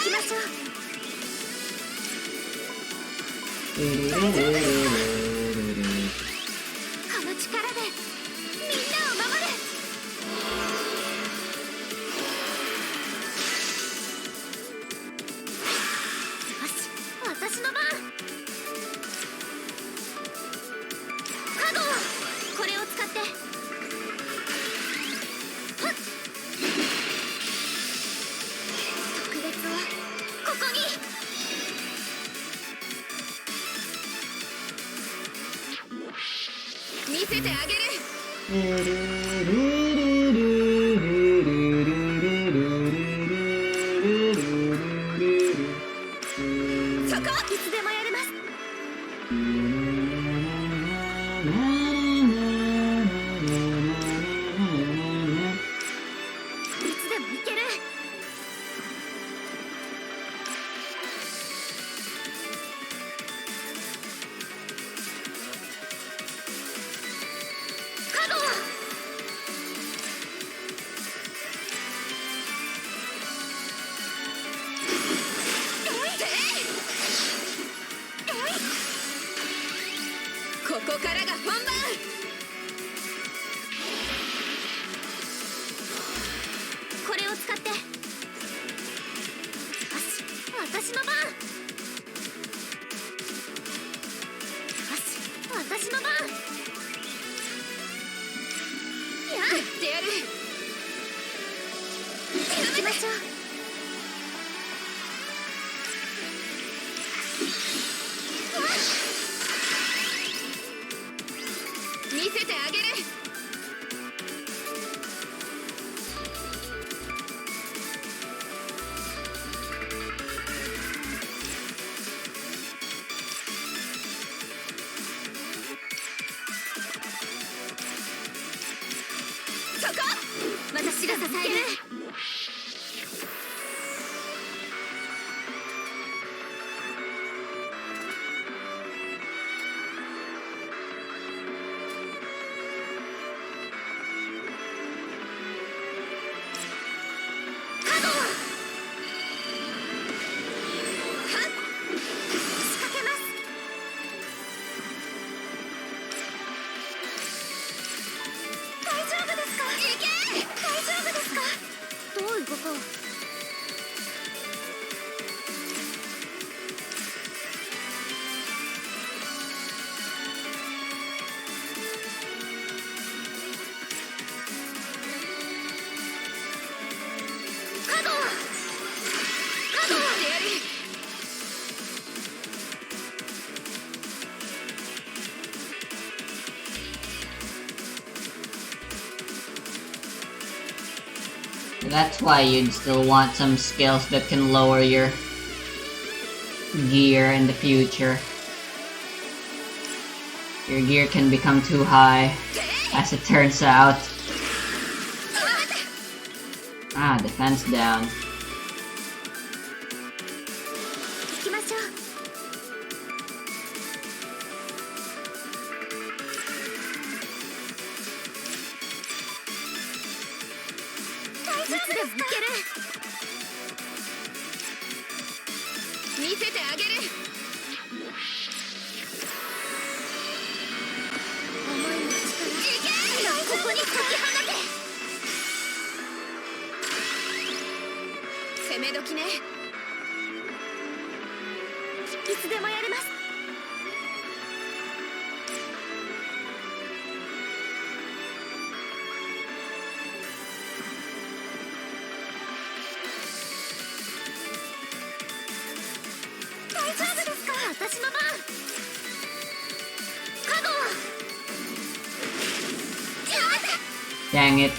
きましょう。この力でみんなを守る。よし、私の番。カゴン、これを使って。はっ、特別をここに。見せてあげる。そこ、いつでもやれます。いつでもいける。カゴン、ここからが本番。これを使って。よし、私の番。よし、私の番。やってやる。行きましょう。見せてあげる。そこ、私が支える。大丈夫ですか？
That's why you'd still want some skills that can lower your gear in the future. Your gear can become too high, as it turns out. Ah, defense down.
行きましょう。いつでもいける。見せてあげる。思いの力。今ここに解き放て。攻め時ね。いつでもやれます。大丈夫ですか？私の番。カゴは。
Dang it.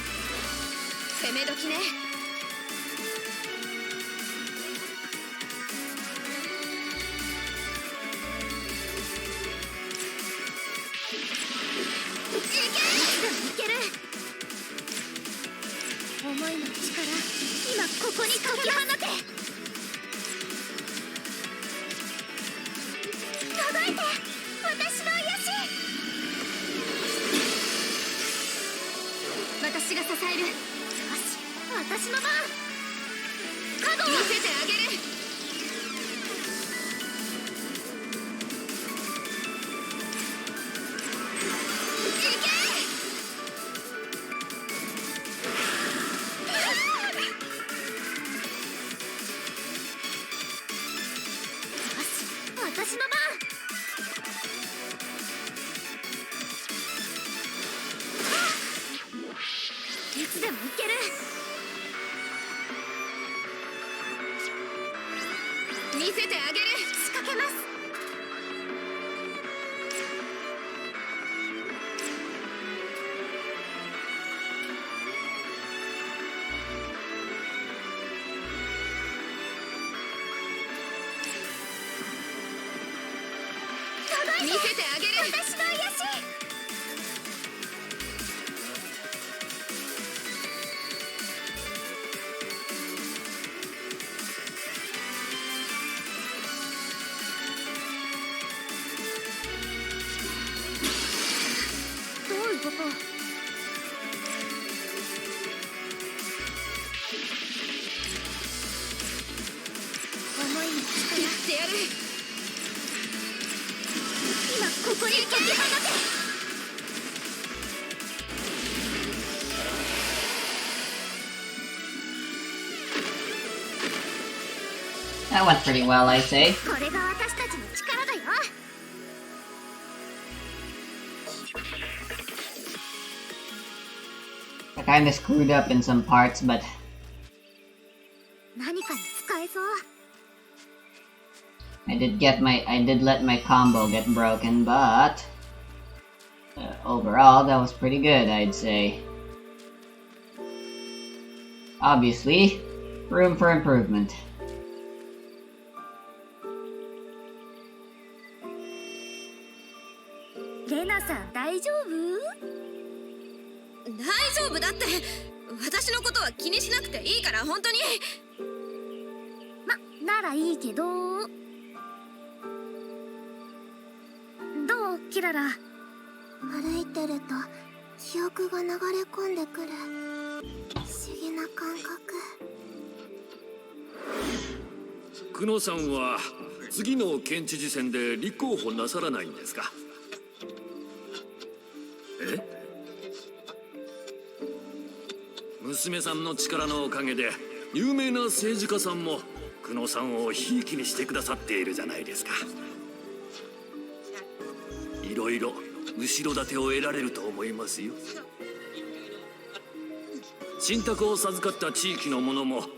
攻め時ね。いける。思いの力、今ここに解き放て。届いて、私の癒し。私が支える。よし、私の番。カゴ見せてあげる。私の番。いつでもいける。見せてあげる。仕掛けます。見せてあげる。私の癒し。どういうこと？思いの力。やってやる。今ここに解き放て。
That went pretty well, I say.
これが私たちの力だよ。
I kinda screwed up in some parts, but
何かに使えそう。
I did let my combo get broken, but overall that was pretty good, I'd say. Obviously, room for improvement.
レナさん大丈夫？
大丈夫だって。私のことは気にしなくていいから本当に。
ならいいけど。どうキララ？
歩いてると記憶が流れ込んでくる不思議な感覚。
久野さんは次の県知事選で立候補なさらないんですか？え？娘さんの力のおかげで有名な政治家さんも久野さんをひいきにしてくださっているじゃないですか。いろいろ後ろ盾を得られると思いますよ。信託を授かった地域の者もきっ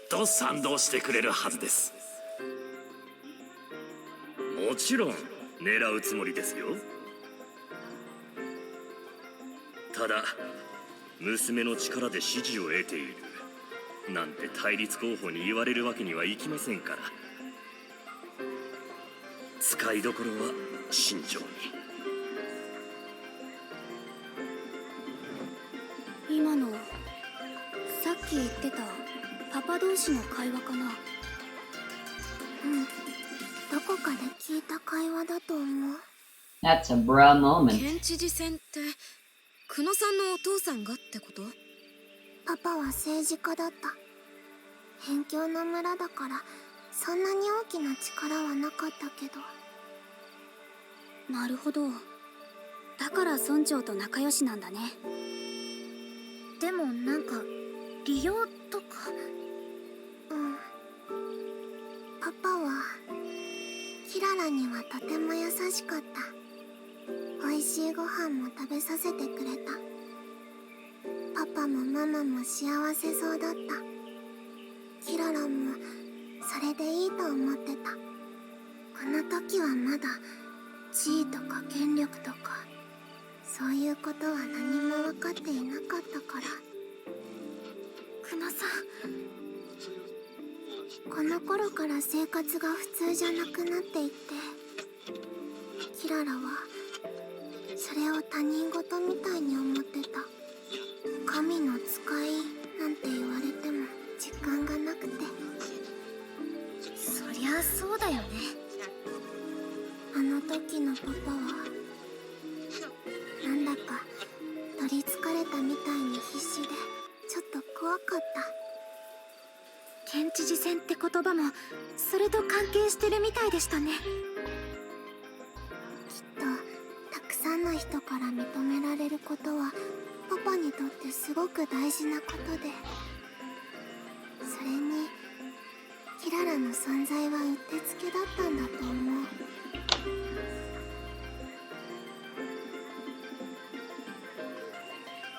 と賛同してくれるはずです。もちろん狙うつもりですよ。ただ娘の力で支持を得ているなんて対立候補に言われるわけにはいきませんから。使いどころは慎重に。
今のさっき言ってたパパ同士の会話かな。
どこかで聞いた会話だと思う。
That's a bra moment.
県知事選って久野さんのお父さんがってこと？
パパは政治家だった。辺境の村だからそんなに大きな力はなかったけど。
なるほど。だから村長と仲良しなんだね。でもなんか利用とか。
パパはキララにはとても優しかった。美味しいご飯も食べさせてくれた。パパもママも幸せそうだった。キララもそれでいいと思ってた。この時はまだ地位とか権力とかそういうことは何も分かっていなかったから。クマさん、この頃から生活が普通じゃなくなっていって、キララはそれを他人事みたいに思ってた。神の使いなんて言われても実感がなくて。
そりゃそうだよね。
あの時のパパはなんだか取りつかれたみたいに必死でちょっと怖かった。
県知事選って言葉もそれと関係してるみたいでしたね。
きっとたくさんの人から認められることはパパにとってすごく大事なことで、それにキララの存在はうってつけだったんだと思う。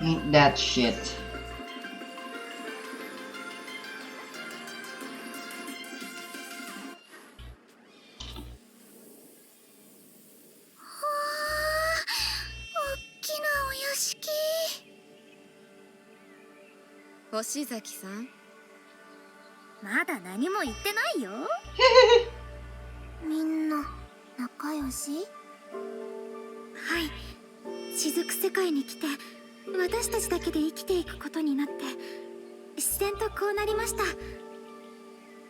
Ain't that shit.
「星崎さん、まだ何も言ってないよ。
みんな仲良し？
はい、雫世界に来て私たちだけで生きていくことになって自然とこうなりました。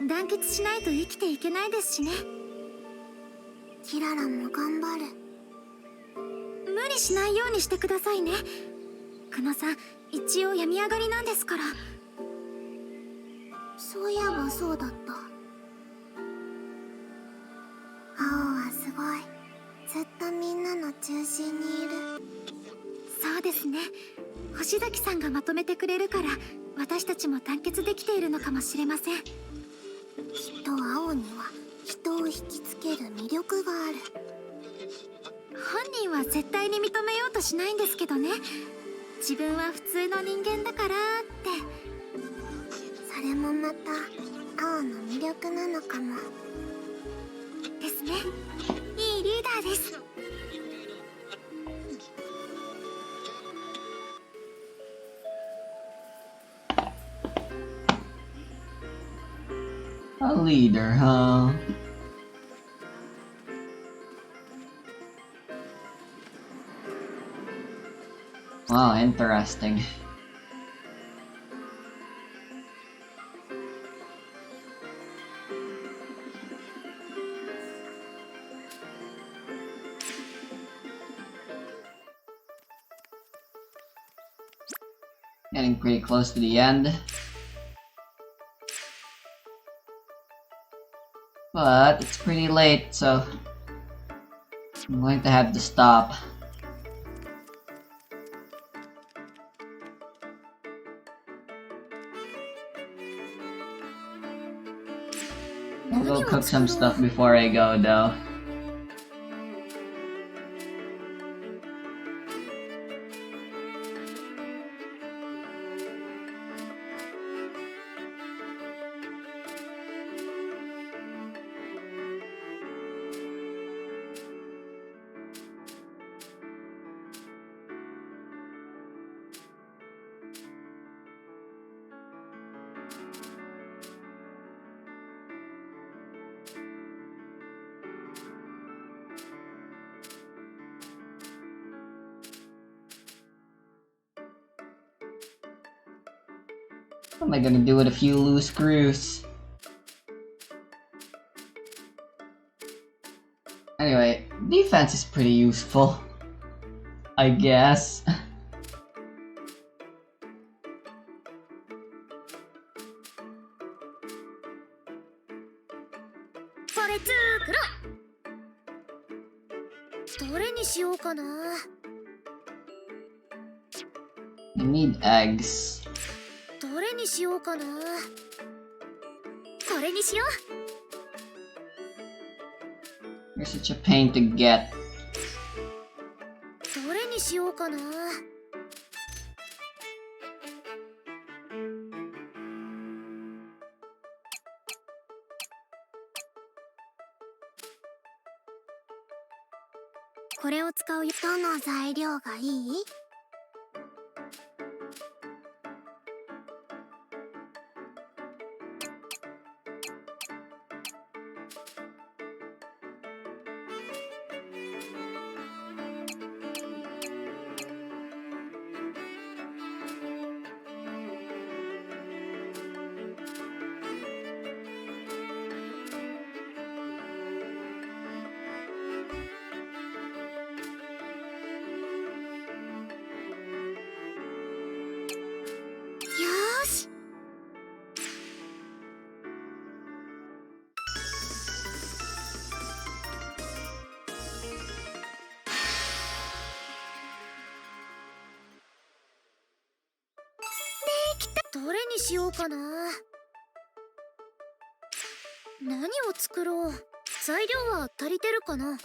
団結しないと生きていけないですしね。
キララも頑張る。
無理しないようにしてくださいね。久野さん、一応病み上がりなんですから。
そういえばそうだった。青はすごい。ずっとみんなの中心にいる。
そうですね。星崎さんがまとめてくれるから私たちも団結できているのかもしれません。
きっと青には人を引きつける魅力がある。
本人は絶対に認めようとしないんですけどね。自分は普通の人間だからって。
それもまた青の魅力なのかも。
ですね。いいリーダーです。
A leader, huh? Wow, interesting. Getting pretty close to the end. But it's pretty late, so I'm going to have to stop. I'll go cook some stuff before I go, though. What am I gonna do with a few loose screws? Anyway, defense is pretty useful, I guess.
これ作ろう。どれにしようかな。
I need eggs.
どれにしようかな。これにしよう。
You're such a pain to get.
どれにしようかな。これを使うよ。
どの材料がいい？よーし。
どれにしようかな。何を作ろう。材料は足りてるかな。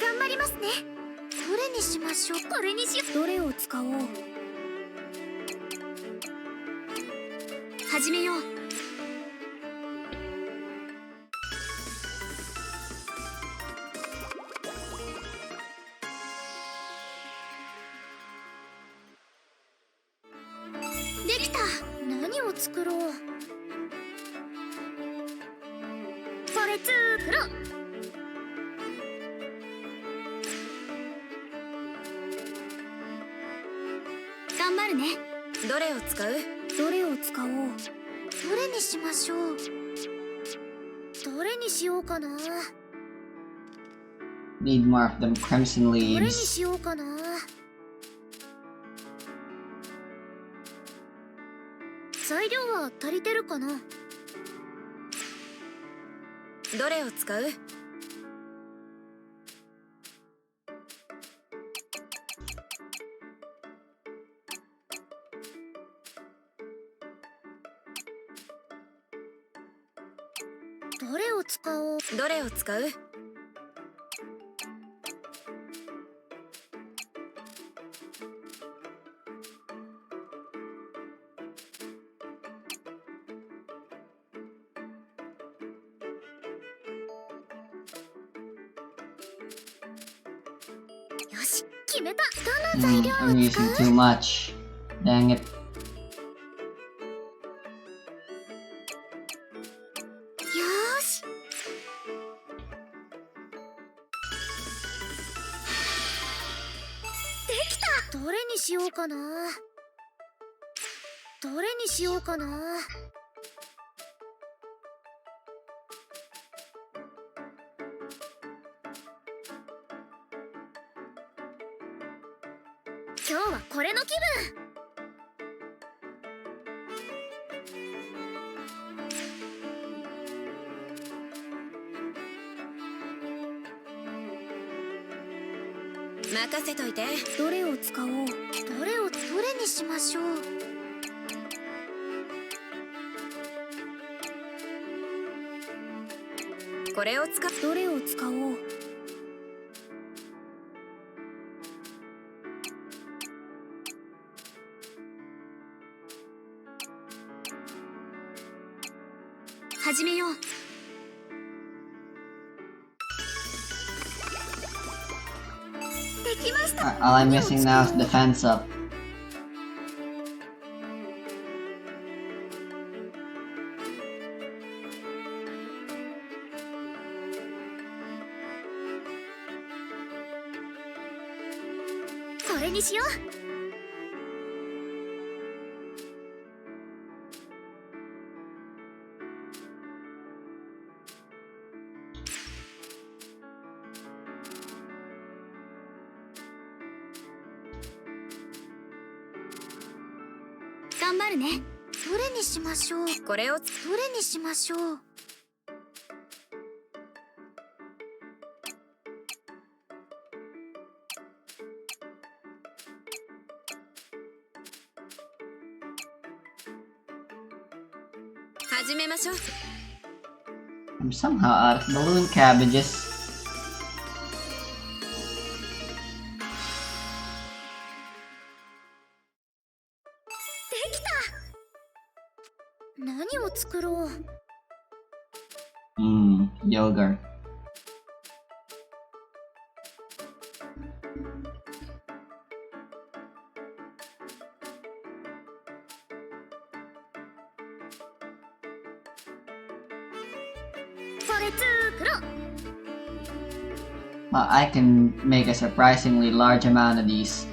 頑張りますね。
どれにしましょう？
これにしよう。どれを使おう。始めよう。できた。何を作ろう。これ作ろう。頑張るね。どれを使う？どれを使おう。
どれにしましょう？
どれにしようかな。
Need more of them crimson
どれに
leaves.
しようかな。材料は足りてるかな。どれを使う？どれを使おう。どれを使う？よし、決めた。どの材料
I'm
を
using
使う？
too much. Dang it.
よーし。できた。どれにしようかな。どれにしようかな。今日はこれの気分。任せといて。どれを使おう。どれにしましょう。これを使どれを使おう。始めよう。できました。
Alright, all I'm missing now is defense up.
それにしよう。頑張るね。
どれにしましょう。
これを
どれにしましょう。
始めましょう。
I'm somehow out of balloon cabbages.
何を作ろう。
Yogurt.
それ作ろう。
Well, I can make a surprisingly large amount of these.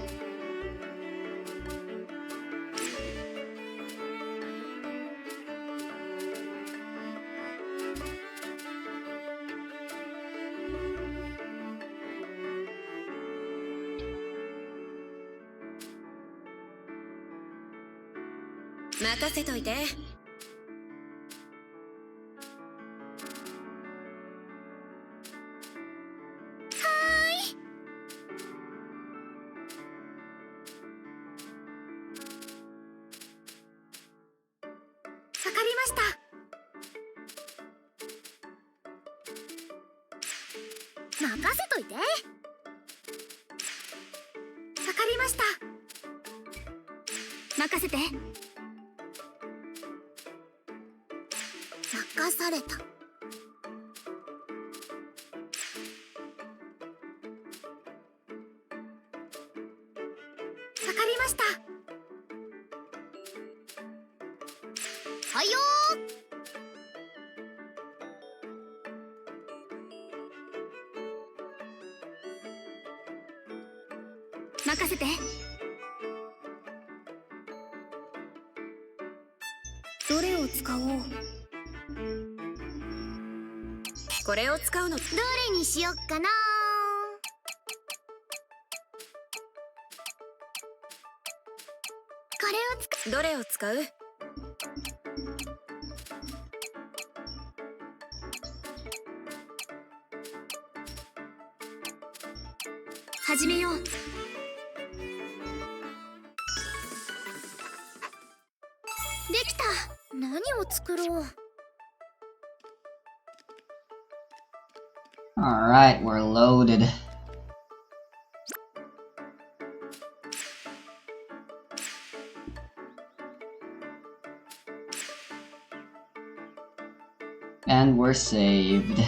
任せといて。
わかりました。任せといて。わかりました。
任せて。
任された。わかりました。はいよ
任せて。
どれを使おう。
これを使うの。
どれにしよっかな。これを使
どれを使う？
始めよう。
できた。何を作ろう。
Alright, we're loaded. And we're saved.